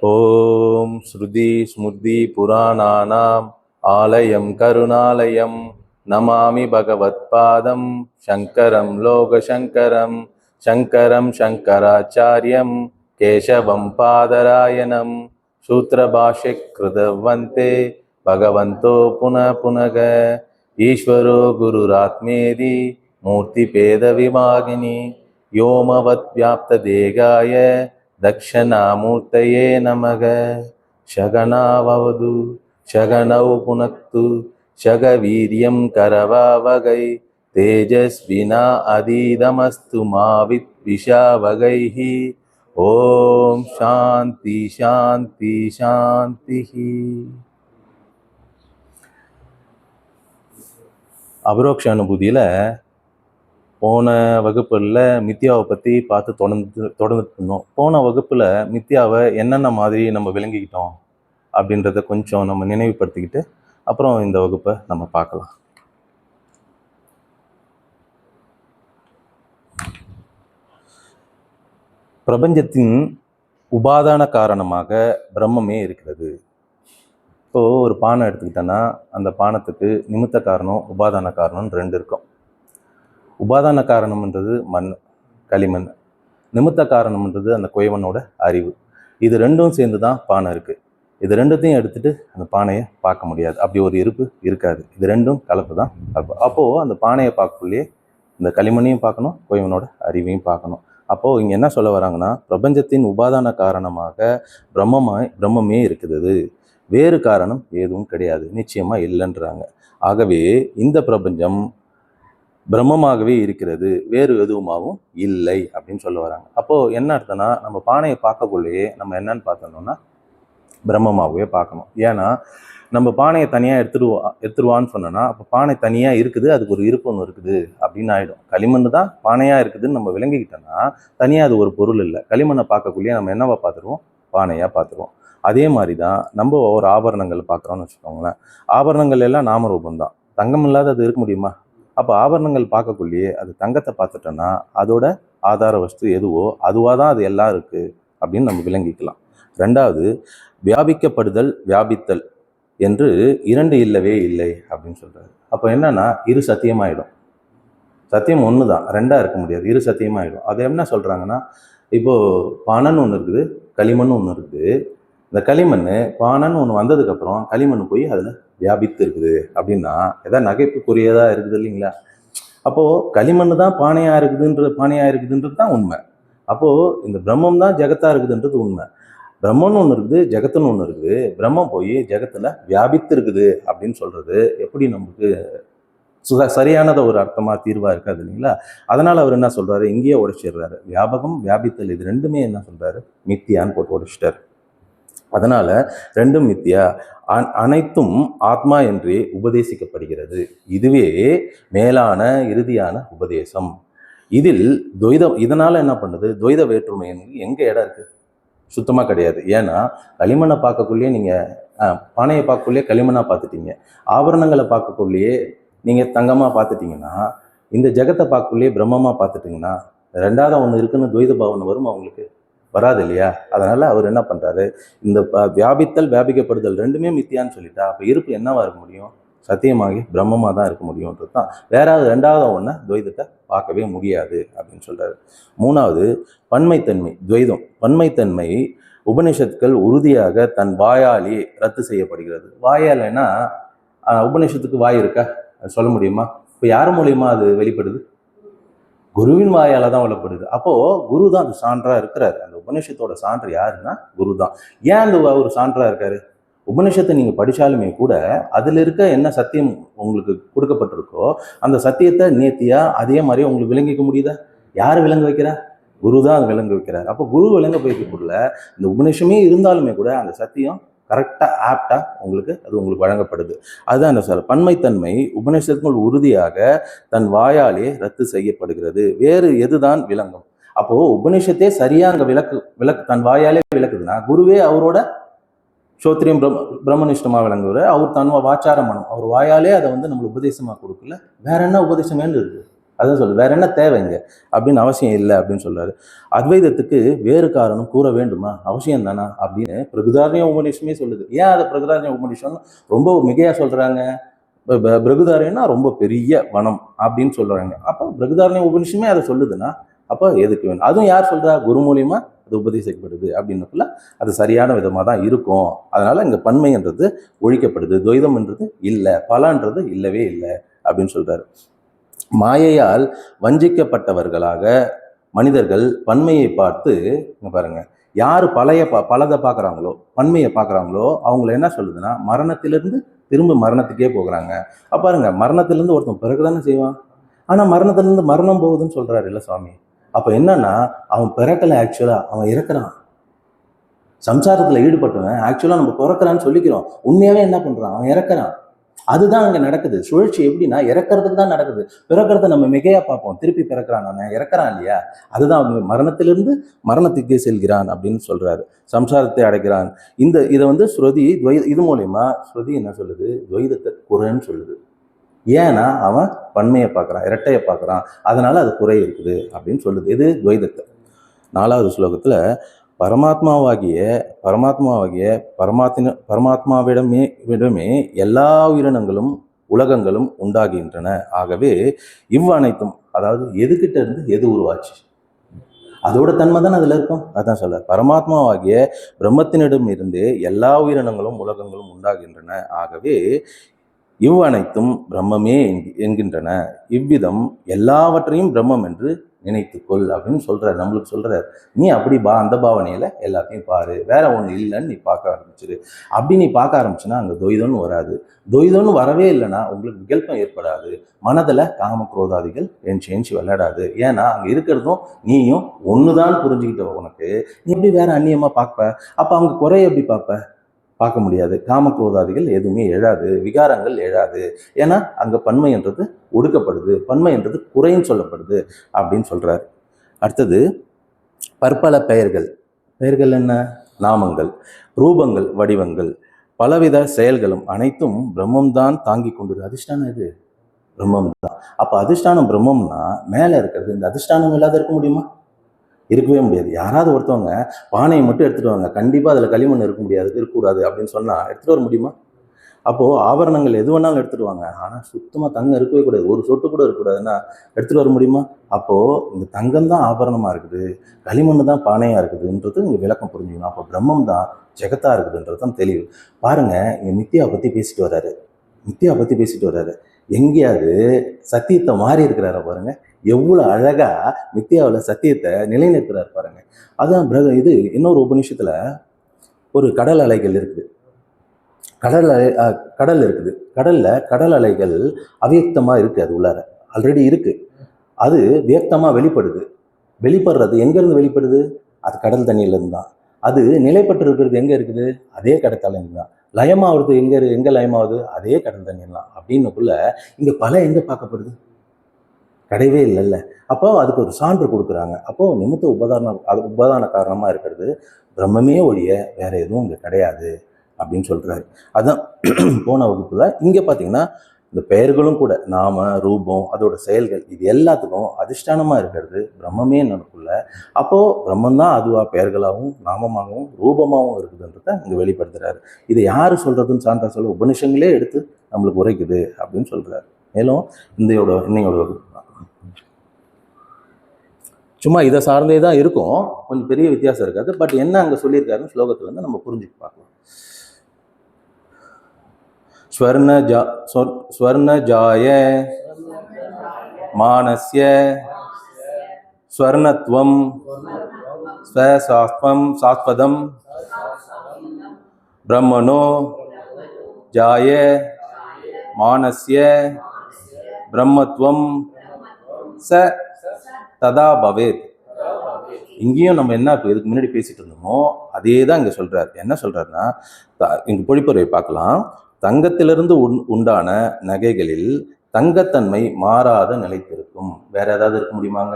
ஓம் ஸ்ருதி ஸ்மிருதி புராணானாம் ஆலயம் கருணாலயம் நமாமி பகவத்பாதம் சங்கரம் லோகசங்கரம் சங்கரம் சங்கராச்சாரியம் கேசவம் பாதராயணம் சூத்ரபாஷ்ய கிருதவந்தே பகவந்தோ புனः புனக ஈஸ்வரோ குருராத்மேதி மூர்த்தி பேத விபாகினி யோமவத் வியாப்த தேகாய दक्षिणामूर्तये नमः। शगनाववतु शगनौ पुनक्तु शगवीर्यं करवावगै तेजस्विना अधीतमस्तु मा विद्विषावगैः। ओम शांति शांति शांति। அபரோக்ஷ அனுபூதியில் போன வகுப்புல மித்யாவை பற்றி பார்த்து தொடர்ந்துட்டு இருந்தோம். போன வகுப்பில் மித்யாவை என்னென்ன மாதிரி நம்ம விளங்கிக்கிட்டோம் அப்படின்றத கொஞ்சம் நம்ம நினைவுபடுத்திக்கிட்டு அப்புறம் இந்த வகுப்பை நம்ம பார்க்கலாம். பிரபஞ்சத்தின் உபாதான காரணமாக பிரம்மமே இருக்கிறது. இப்போது ஒரு பானை எடுத்துக்கிட்டோன்னா அந்த பானத்துக்கு நிமித்த காரணம் உபாதான காரணம்னு ரெண்டு இருக்கும். உபாதான காரணம்ன்றது மண், களிமண். நிமித்த காரணம்ன்றது அந்த குயவனோட அறிவு. இது ரெண்டும் சேர்ந்து தான் பானை இருக்குது. இது ரெண்டுத்தையும் எடுத்துகிட்டு அந்த பானையை பார்க்க முடியாது. அப்படி ஒரு இருப்பு இருக்காது. இது ரெண்டும் கலப்பு தான் கலப்பு. அப்போது அந்த பானையை பார்க்கக்குள்ளேயே இந்த களிமண்ணையும் பார்க்கணும், குயவனோட அறிவையும் பார்க்கணும். அப்போது இங்கே என்ன சொல்ல வராங்கன்னா, பிரபஞ்சத்தின் உபாதான காரணமாக பிரம்மமே இருக்குது. வேறு காரணம் எதுவும் கிடையாது, நிச்சயமாக இல்லைன்றாங்க. ஆகவே இந்த பிரபஞ்சம் பிரம்மமாகவே இருக்கிறது, வேறு எதுவுமாகவும் இல்லை அப்படின்னு சொல்ல வராங்க. அப்போது என்ன அர்த்தம்னா, நம்ம பானையை பார்க்கக்குள்ளேயே நம்ம என்னன்னு பார்த்தோம்னா பிரம்மமாகவே பார்க்கணும். ஏன்னா நம்ம பானையை தனியாக எடுத்துருவான்னு சொன்னோன்னா அப்போ பானை தனியாக இருக்குது, அதுக்கு ஒரு இருப்பு ஒன்று இருக்குது அப்படின்னு ஆகிடும். களிமண் தான் பானையாக இருக்குதுன்னு நம்ம விளங்கிக்கிட்டோன்னா தனியாக அது ஒரு பொருள் இல்லை. களிமண்ணை பார்க்கக்குள்ளேயே நம்ம என்னவா பார்த்துருவோம், பானையாக பார்த்துருவோம். அதே மாதிரி தான் நம்ம ஒவ்வொரு ஆபரணங்கள் பார்க்குறோன்னு வச்சுக்கோங்களேன். ஆபரணங்கள் எல்லாம் நாமரூபம் தான், தங்கம் இல்லாத அது இருக்க முடியுமா? அப்போ ஆபரணங்கள் பார்க்கக்குள்ளேயே அது தங்கத்தை பார்த்துட்டோன்னா அதோட ஆதார வஸ்து எதுவோ அதுவாக தான் அது எல்லாம் இருக்குது அப்படின்னு நம்ம விளங்கிக்கலாம். ரெண்டாவது, வியாபிக்கப்படுதல் வியாபித்தல் என்று இரண்டு இல்லவே இல்லை அப்படின்னு சொல்கிறாரு. அப்போ என்னன்னா இரு சத்தியமாயிடும். சத்தியம் ஒன்று தான், ரெண்டாக இருக்க முடியாது, இரு சத்தியமாயிடும். அது என்ன சொல்கிறாங்கன்னா, இப்போது பானைன்னு ஒன்று இருக்குது, களிமண் ஒன்று இருக்குது. இந்த களிமண் பானைன்னு ஒன்று வந்ததுக்கப்புறம் களிமண் போய் அதில் வியாபித்து இருக்குது அப்படின்னா எதாவது நகைப்புக்குரியதாக இருக்குது இல்லைங்களா? அப்போது களிமண் தான் பானையாக இருக்குதுன்றது தான் உண்மை. அப்போது இந்த பிரம்மம் தான் ஜெகத்தாக இருக்குதுன்றது உண்மை. பிரம்மன்னு ஒன்று இருக்குது, ஜெகத்துன்னு ஒன்று இருக்குது. பிரம்மம் போய் ஜெகத்தில் வியாபித்து இருக்குது அப்படின்னு சொல்கிறது எப்படி நமக்கு சரியானத ஒரு அர்த்தமாக தீர்வாக இருக்காது இல்லைங்களா? அதனால் அவர் என்ன சொல்கிறாரு, இங்கேயே உடைச்சிடுறாரு. வியாபகம் வியாபித்தல் இது ரெண்டுமே என்ன சொல்கிறாரு, மித்தியான்னு போட்டு உடைச்சிட்டார். அதனால் ரெண்டும் மித்தியா, அனைத்தும் ஆத்மா என்றே உபதேசிக்கப்படுகிறது. இதுவே மேலான இறுதியான உபதேசம். இதில் இதனால் என்ன பண்ணுது, துவைத வேற்றுமை எங்கே இடம் இருக்குது? சுத்தமாக கிடையாது. ஏன்னா களிமண்ணை பார்க்கக்குள்ளேயே நீங்கள் பானையை பார்க்கக்குள்ளேயே களிமண்ணாக பார்த்துட்டீங்க, ஆபரணங்களை பார்க்கக்குள்ளேயே நீங்கள் தங்கமாக பார்த்துட்டிங்கன்னா, இந்த ஜெகத்தை பார்க்கக்குள்ளேயே பிரம்மமாக பார்த்துட்டிங்கன்னா ரெண்டாவது ஒன்று இருக்குன்னு துவைத பாவனை வரும் அவங்களுக்கு? வராது இல்லையா? அதனால் அவர் என்ன பண்ணுறாரு, இந்த வியாபித்தல் வியாபிக்கப்படுதல் ரெண்டுமே மித்தியான்னு சொல்லிட்டா அப்போ இருப்பு என்னவா இருக்க முடியும், சத்தியமாகி பிரம்மமாக தான் இருக்க முடியும்ன்றது தான். வேறாவது ரெண்டாவது ஒன்று துவைதத்தை பார்க்கவே முடியாது அப்படின்னு சொல்கிறாரு. மூணாவது, பன்மைத்தன்மை துவைதம். பன்மைத்தன்மை உபநிஷத்துக்கள் உறுதியாக தன் வாயாலே ரத்து செய்யப்படுகிறது. வாயாலேன்னா உபநிஷத்துக்கு வாய் இருக்கா, அது சொல்ல முடியுமா? இப்போ யார் மூலியமாக அது வெளிப்படுது? குருவின் வாயால் தான் வெளிப்படுது. அப்போது குரு தான் அது சான்றாக இருக்கிறாரு. அந்த உபநிஷத்தோட சான்று யாருன்னா குரு தான். ஏன் அந்த ஒரு சான்றாக இருக்காரு? உபநிஷத்தை நீங்கள் படித்தாலுமே கூட அதில் இருக்க என்ன சத்தியம் உங்களுக்கு கொடுக்கப்பட்டிருக்கோ அந்த சத்தியத்தை நேர்த்தியாக அதே மாதிரி உங்களுக்கு விளங்கிக்க முடியுதா? யார் விளங்க வைக்கிறா? குரு தான் அது விளங்க வைக்கிறார். அப்போ குரு விளங்க வைக்கக்குள்ள இந்த உபநிஷமே இருந்தாலுமே கூட அந்த சத்தியம் கரெக்டாக ஆப்டாக உங்களுக்கு வழங்கப்படுது. அதுதான் என்ன சார், பன்மைத்தன்மை உபநிஷத்துக்குள் உறுதியாக தன் வாயாலே ரத்து செய்யப்படுகிறது. வேறு எதுதான் விளங்கும்? அப்போது உபநிஷத்தே சரியாக அங்கே விளக்கு தன் வாயாலே விளக்குதுன்னா குருவே அவரோட சோத்திரியம் பிரம்மனிஷ்டமாக விளங்குவார். அவர் தன் வாச்சார மனம், அவர் வாயாலே அதை நம்மளுக்கு உபதேசமாக கொடுக்கல. வேற என்ன உபதேசம் வேண்டு இருக்குது? அதான் சொல்லு, வேற என்ன தேவைங்க அப்படின்னு அவசியம் இல்லை அப்படின்னு சொல்றாரு. அத்வைதத்துக்கு வேறு காரணம் கூற வேண்டுமா, அவசியம் தானா அப்படின்னு பிரகதாரண்ய உபநிஷமே சொல்லுது. ஏன் அதை பிரகதாரண்ய உபநிஷம் ரொம்ப மிகையா சொல்றாங்க? பிரகதாரண்யம்னா ரொம்ப பெரிய வனம் அப்படின்னு சொல்றாங்க. அப்போ பிரகதாரண்ய உபநிஷமே அதை சொல்லுதுன்னா அப்போ எதுக்கு வேணும்? அதுவும் யார் சொல்றா? குரு மூலியமா அது உபதேசிக்கப்படுது அப்படின்னுக்குள்ள அது சரியான விதமாக தான் இருக்கும். அதனால இங்க பன்மைன்றது ஒழிக்கப்படுது, துவைதம்ன்றது இல்லை, பலன்றது இல்லவே இல்லை அப்படின்னு சொல்றாரு. மாயையால் வஞ்சிக்கப்பட்டவர்களாக மனிதர்கள் பன்மையை பார்த்து, பாருங்க, யாரு பலதை பார்க்குறாங்களோ, பன்மையை பார்க்குறாங்களோ அவங்கள என்ன சொல்லுதுன்னா மரணத்திலிருந்து திரும்ப மரணத்துக்கே போகிறாங்க. பாருங்க, மரணத்திலிருந்து ஒருத்தன் பிறகுதானே செய்வான். ஆனால் மரணத்திலிருந்து மரணம் போகுதுன்னு சொல்றாரு இல்லை சுவாமி. அப்போ என்னன்னா அவன் பிறக்கலை, ஆக்சுவலா அவன் இறக்குறான். சம்சாரத்தில் ஈடுபட்டவன் ஆக்சுவலா நம்ம பிறக்கிறான்னு சொல்லிக்கிறோம், உண்மையாவே என்ன பண்றான்? அவன் இறக்குறான். அதுதான் அங்க நடக்குது. சுழற்சி எப்படின்னா இறக்கிறதுக்கு தான் நடக்குது. பிறக்கிறத நம்ம மிகையா பார்ப்போம். திருப்பி பிறக்கிறான், அவன் இறக்குறான் இல்லையா? அதுதான் அவங்க மரணத்திலிருந்து மரணத்துக்கே செல்கிறான் அப்படின்னு சொல்றாரு. சம்சாரத்தை அடைக்கிறான். இதை ஸ்ருதி இது மூலியமா ஸ்ருதி என்ன சொல்லுது? துவைதத்தை குறைன்னு சொல்லுது. ஏன்னா அவன் பன்மையை பார்க்குறான், இரட்டையை பார்க்குறான், அதனால அது குறை இருக்குது அப்படின்னு சொல்லுது. இது துவைதத்தை. 4வது ஸ்லோகத்துல பரமாத்மாவாகிய பரமாத்மாவிடமே எல்லா உயிரினங்களும் உலகங்களும் உண்டாகின்றன. ஆகவே இவ்வனைத்தும், அதாவது எதுகிட்ட இருந்து எது உருவாச்சு, அதோட தன்மை தானே அதுல இருக்கும். அதான் சொல்ல, பரமாத்மாவாகிய பிரம்மத்தினிடம் இருந்து எல்லா உயிரினங்களும் உலகங்களும் உண்டாகின்றன. ஆகவே இவ்வனைத்தும் பிரம்மமே என்கின்றன. இவ்விதம் எல்லாவற்றையும் பிரம்மம் என்று நினைத்துக்கொள் அப்படின்னு சொல்றாரு. நம்மளுக்கு சொல்றாரு, நீ அப்படி அந்த பாவனையில எல்லாத்தையும் பாரு, வேற ஒண்ணு இல்லைன்னு நீ பார்க்க ஆரம்பிச்சிரு. அப்படி நீ பார்க்க ஆரம்பிச்சுன்னா அங்க துவைதம்னு வராது. துவைதம்னு வரவே இல்லைன்னா உங்களுக்கு விகல்பம் ஏற்படாது. மனதுல காம குரோதாதிகள் எஞ்சி விளையாடாது. ஏன்னா அங்க இருக்கிறதும் நீயும் ஒண்ணுதான் புரிஞ்சுக்கிட்ட உனக்கு நீ எப்படி வேற அந்நியமா பார்ப்ப? அப்ப அவங்க குறைய எப்படி பார்க்க முடியாது. காமக்ரோதாதிகள் எதுவுமே எழாது, விகாரங்கள் எழாது. ஏன்னா அங்க பன்மைன்றது ஒடுக்கப்படுது, பன்மைன்றது குறைன்னு சொல்லப்படுது அப்படின்னு சொல்றாரு. அடுத்தது பற்பல பெயர்கள் என்ன? நாமங்கள், ரூபங்கள், வடிவங்கள், பலவித செயல்களும் அனைத்தும் பிரம்மம்தான் தாங்கி கொண்டது. அதிஷ்டானம் இது பிரம்மம் தான். அப்ப அதிஷ்டானம் பிரம்மம்னா மேல இருக்கிறது. இந்த அதிஷ்டானம் இல்லாத இருக்க முடியுமா? இருக்கவே முடியாது. யாராவது ஒருத்தவங்க பானையை மட்டும் எடுத்துட்டு வாங்க, கண்டிப்பா அதுல களிமண் இருக்கக்கூடாது அப்படின்னு சொன்னா எடுத்துட்டு வர முடியுமா? அப்போ ஆபரணங்கள் எது வேணாலும் எடுத்துட்டு வாங்க, ஆனா சுத்தமா தங்கம் இருக்கவே கூடாது, ஒரு சொட்டு கூட இருக்கக்கூடாதுன்னா எடுத்துட்டு வர முடியுமா? அப்போ இந்த தங்கம் தான் ஆபரணமா இருக்குது, களிமண் தான் பானையா இருக்குதுன்றது இங்க விளக்கம் புரிஞ்சுக்கணும். அப்போ பிரம்மம் தான் ஜெகத்தா இருக்குதுன்றது தான் தெளிவு. பாருங்க, இங்க மித்தியா பத்தி பேசிட்டு வர்றாரு. எங்கேயாவது சத்தியத்தை மாறி இருக்கிறார பாருங்க. எவ்வளவு அழகா மித்தியாவில் சத்தியத்தை நிலைநிறுத்துறாரு பாருங்க. அதான் இது இன்னொரு உபநிஷத்துல ஒரு கடல் அலைகள் இருக்குது. கடல் இருக்குது. கடல் அலைகள் அவ்வியக்தமா இருக்கு, அது உள்ளார ஆல்ரெடி இருக்கு. அது வியக்தமா வெளிப்படுறது எங்க இருந்து வெளிப்படுது? அது கடல் தண்ணியில இருந்து தான். அது நிலைப்பட்டு இருக்கிறது எங்க இருக்குது? அதே கடற்கரை தான். லயமாவது எங்க லயமாவது? அதே கடல் தண்ணீர் தான். அப்படின்னுக்குள்ள இங்க பல எங்க பார்க்கப்படுது? கிடையவே இல்லைல்ல. அப்போ அதுக்கு ஒரு சான்று கொடுக்குறாங்க. அப்போ நிமித்த உபாதான காரணமா இருக்கிறது பிரம்மமே ஒழிய வேற எதுவும் இங்க கிடையாது அப்படின்னு சொல்றாரு. அதான் போன வகுப்புல இங்க பாத்தீங்கன்னா இந்த பெயர்களும் கூட நாம, ரூபம், அதோட செயல்கள், இது எல்லாத்துக்கும் அதிஷ்டானமா இருக்கிறது பிரம்மமே நமக்குள்ள. அப்போ பிரம்மன் தான் அதுவா பெயர்களாகவும் நாமமாகவும் ரூபமாகவும் இருக்குதுன்றத இங்க வெளிப்படுத்துறாரு. இதை யாரு சொல்றதுன்னு சான்றா சொல்ல உபனிஷங்களே எடுத்து நம்மளுக்கு உரைக்குது அப்படின்னு சொல்றாரு. மேலும் இன்னையோட வகுப்பு சும்மா இதை சார்ந்தே தான் இருக்கும், கொஞ்சம் பெரிய வித்தியாசம் இருக்காது. பட் என்ன அங்க சொல்லியிருக்காருன்னு ஸ்லோகத்துல இருந்து நம்ம புரிஞ்சுட்டு பார்க்கலாம். ஸ்வர்ணஜாய மானஸ்ய ஸ்வர்ணத்வம் சாஸ்வதம் பிரம்மணோ ஜாய மானஸ்ய பிரம்மத்வம் ச ததா பவேத். இங்கேயும் நம்ம என்ன இதுக்கு முன்னாடி பேசிட்டு இருந்தோமோ அதே தான் இங்க சொல்றாரு. என்ன சொல்றாருன்னா, இங்க பொழிப்புரை பார்க்கலாம். தங்கத்திலிருந்து உண்டான நகைகளில் தங்கத்தன்மை மாறாத நிலைத்திருக்கும். வேற ஏதாவது இருக்க முடியுமாங்க?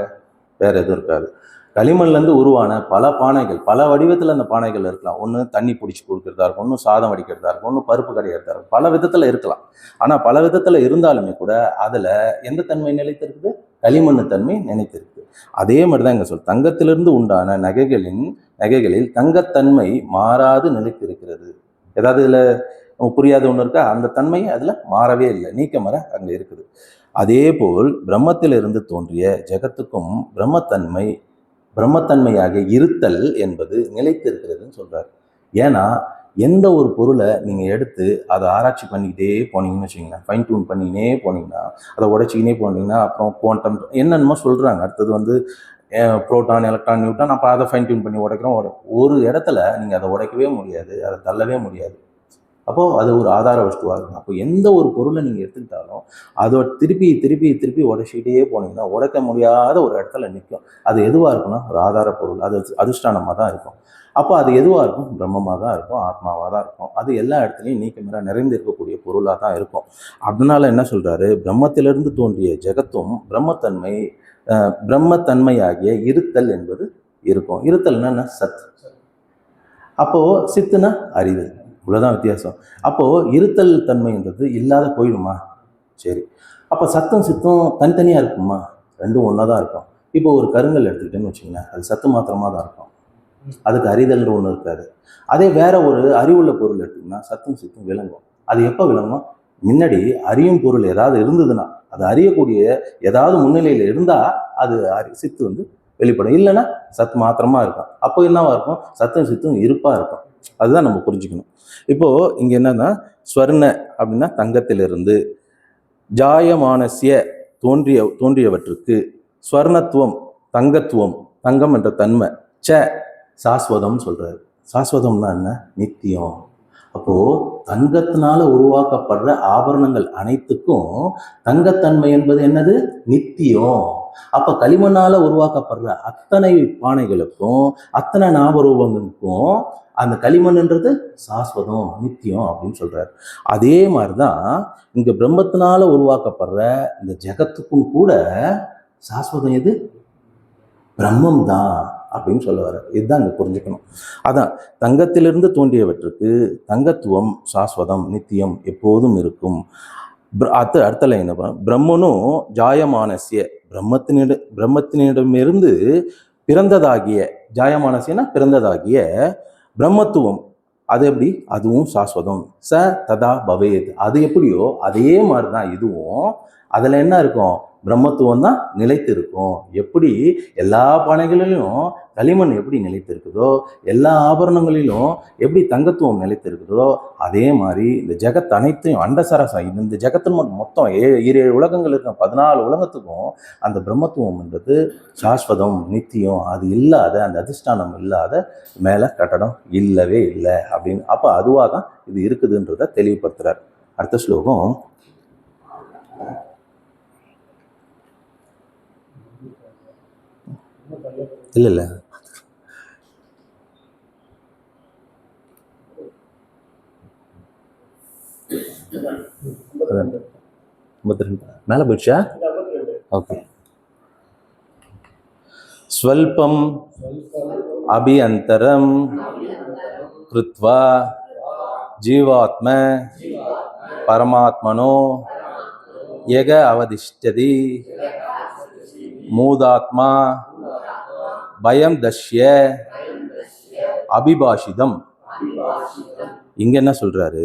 வேற எதுவும் இருக்காது. களிமண்ல இருந்து உருவான பல பானைகள், பல வடிவத்துல அந்த பானைகள் இருக்கலாம். ஒன்று தண்ணி பிடிச்சி கொடுக்கறதா இருக்கும், ஒன்று சாதம் வடிக்கிறதா இருக்கும், ஒன்று பருப்பு கடையிறதா இருக்கும். பல விதத்துல இருக்கலாம். ஆனா பல விதத்துல இருந்தாலுமே கூட அதுல எந்த தன்மை நிலைத்திருக்குது? களிமண்ணு தன்மை நிலைத்திருக்கு. அதே மாதிரிதான் இங்க சொல், தங்கத்திலிருந்து உண்டான நகைகளில் தங்கத்தன்மை மாறாது நிலைத்திருக்கிறது. ஏதாவது இதுல புரியாத ஒண்ணு இருக்கா? அந்த தன்மை அதுல மாறவே இல்லை, நீக்கமர அங்க இருக்குது. அதே போல் பிரம்மத்திலிருந்து தோன்றிய ஜெகத்துக்கும் பிரம்மத்தன்மையாக இருத்தல் என்பது நிலைத்திருக்கிறதுன்னு சொல்றாரு. ஏன்னா எந்த ஒரு பொருளை நீங்க எடுத்து அதை ஆராய்ச்சி பண்ணிக்கிட்டே போனீங்கன்னு வச்சுக்கோங்களேன், ஃபைன் டியூன் பண்ணிக்கினே போனீங்கன்னா, அதை உடைச்சிக்கினே போனீங்கன்னா, அப்புறம் குவாண்டம் என்னென்னமோ சொல்றாங்க, அடுத்தது புரோட்டான், எலக்ட்ரான், நியூட்ரான், அப்போ அதை ஃபைன் டியூன் பண்ணி உடைக்கிறோம். ஒரு இடத்துல நீங்க அதை உடைக்கவே முடியாது, அதை தள்ளவே முடியாது. அப்போ அது ஒரு ஆதார வஸ்துவாக இருக்கும். அப்போ எந்த ஒரு பொருளை நீங்க எடுத்துக்கிட்டாலும் அதை திருப்பி திருப்பி திருப்பி உடைச்சிக்கிட்டே போனீங்கன்னா உடைக்க முடியாத ஒரு இடத்துல நிற்கும். அது எதுவாக இருக்குன்னா ஒரு ஆதார பொருள், அது அதிஷ்டானமாக தான் இருக்கும். அப்போ அது எதுவாக இருக்கும்? பிரம்மமாக தான் இருக்கும், ஆத்மாவாக தான் இருக்கும். அது எல்லா இடத்துலையும் நீக்கமர நிறைந்து இருக்கக்கூடிய பொருளாக தான் இருக்கும். அதனால என்ன சொல்றாரு, பிரம்மத்திலிருந்து தோன்றிய ஜெகத்தும் பிரம்மத்தன்மையாகிய இருத்தல் என்பது இருக்கும். இருத்தல்னா என்ன? சத். அப்போ சித்துனா அறிதல், இவ்வளவுதான் வித்தியாசம். அப்போ இருத்தல் தன்மைன்றது இல்லாத போயிடுமா? சரி, அப்போ சத்தம் சித்தம் தனித்தனியா இருக்குமா? ரெண்டும் ஒன்றா தான் இருக்கும். இப்போ ஒரு கருங்கல் எடுத்துக்கிட்டேன்னு வச்சுக்கோங்களேன், அது சத்து மாத்திரமா தான் இருக்கும், அதுக்கு அறிதல்ன்ற ஒன்று இருக்காது. அதே வேற ஒரு அறிவுள்ள பொருள் எடுத்துக்கிட்டோம்னா சத்தம் சித்தம் விளங்கும். அது எப்போ விளங்கும்? முன்னாடி அறியும் பொருள் ஏதாவது இருந்ததுன்னா, அது அறியக்கூடிய ஏதாவது முன்னிலையில் இருந்தா அது சித்து வெளிப்படும். இல்லைன்னா சத்து மாத்திரமா இருக்கும். அப்போ என்னவா இருக்கும்? சத்தம் சித்தம் இருப்பா இருக்கும். அதுதான் நம்ம புரிஞ்சுக்கணும். இப்போ இங்க என்னன்னா, ஸ்வர்ண அப்படின்னா தங்கத்திலிருந்து, ஜாயமானசிய தோன்றியவற்றுக்கு, ஸ்வர்ணத்துவம் தங்கத்துவம், தங்கம் என்ற தன்மை, சாஸ்வதம் சொல்றாரு. சாஸ்வதம்னா என்ன? நித்தியம். அப்போ தங்கத்தினால உருவாக்கப்படுற ஆபரணங்கள் அனைத்துக்கும் தங்கத்தன்மை என்பது என்னது? நித்தியம். அப்ப களிமண்ணால உருவாக்கப்படுற அத்தனை பானைகளுக்கும் அத்தனை ஞாபரூபங்களுக்கும் அந்த களிமண்ன்றது சாஸ்வதம், நித்தியம் அப்படின்னு சொல்றாரு. அதே மாதிரிதான் இங்க பிரம்மத்தினால உருவாக்கப்படுற இந்த ஜெகத்துக்கும் கூட சாஸ்வதம் எது? பிரம்மம் தான் அப்படின்னு சொல்ல வர. இதுதான் இங்க புரிஞ்சுக்கணும். அதான் தங்கத்திலிருந்து தோன்றியவற்றுக்கு தங்கத்துவம் சாஸ்வதம், நித்தியம், எப்போதும் இருக்கும். அடுத்த லைன் பிரம்மனும் ஜாயமானசிய பிரம்மத்தினிடமிருந்து பிறந்ததாகிய, ஜாயமானசியனா பிறந்ததாகிய பிரம்மத்துவம், அது எப்படி? அதுவும் சாஸ்வதம். ததா பவேத், அது எப்படியோ அதே மாதிரிதான் இதுவும். அதுல என்ன இருக்கும்? பிரம்மத்துவம் தான் நிலைத்து இருக்கும். எப்படி எல்லா பானைகளிலும் களிமண் எப்படி நிலைத்து இருக்குதோ, எல்லா ஆபரணங்களிலும் எப்படி தங்கத்துவம் நிலைத்து இருக்குதோ, அதே மாதிரி இந்த ஜெகத் அனைத்தையும் அண்டசரசம், இந்த ஜெகத்து மொத்தம் 7 உலகங்கள் இருக்க 14 உலகத்துக்கும் அந்த பிரம்மத்துவம் என்பது சாஸ்வதம், நித்தியம். அது இல்லாத, அந்த அதிஷ்டானம் இல்லாத மேல கட்டடம் இல்லவே இல்லை அப்படின்னு. அப்ப அதுவாக தான் இது இருக்குதுன்றத தெளிவுபடுத்துறார். அடுத்த ஸ்லோகம். இல்ல மேல போயிடுச்சா? ஓகே. ஸ்வல்பம் அபியந்தரம் கிருத்வா ஜீவாத்ம பரமாத்மனோ யக அவதிஷ்டதி மூதாத்மா பயம் தஷ்ய அபிபாஷிதம். இங்க என்ன சொல்றாரு?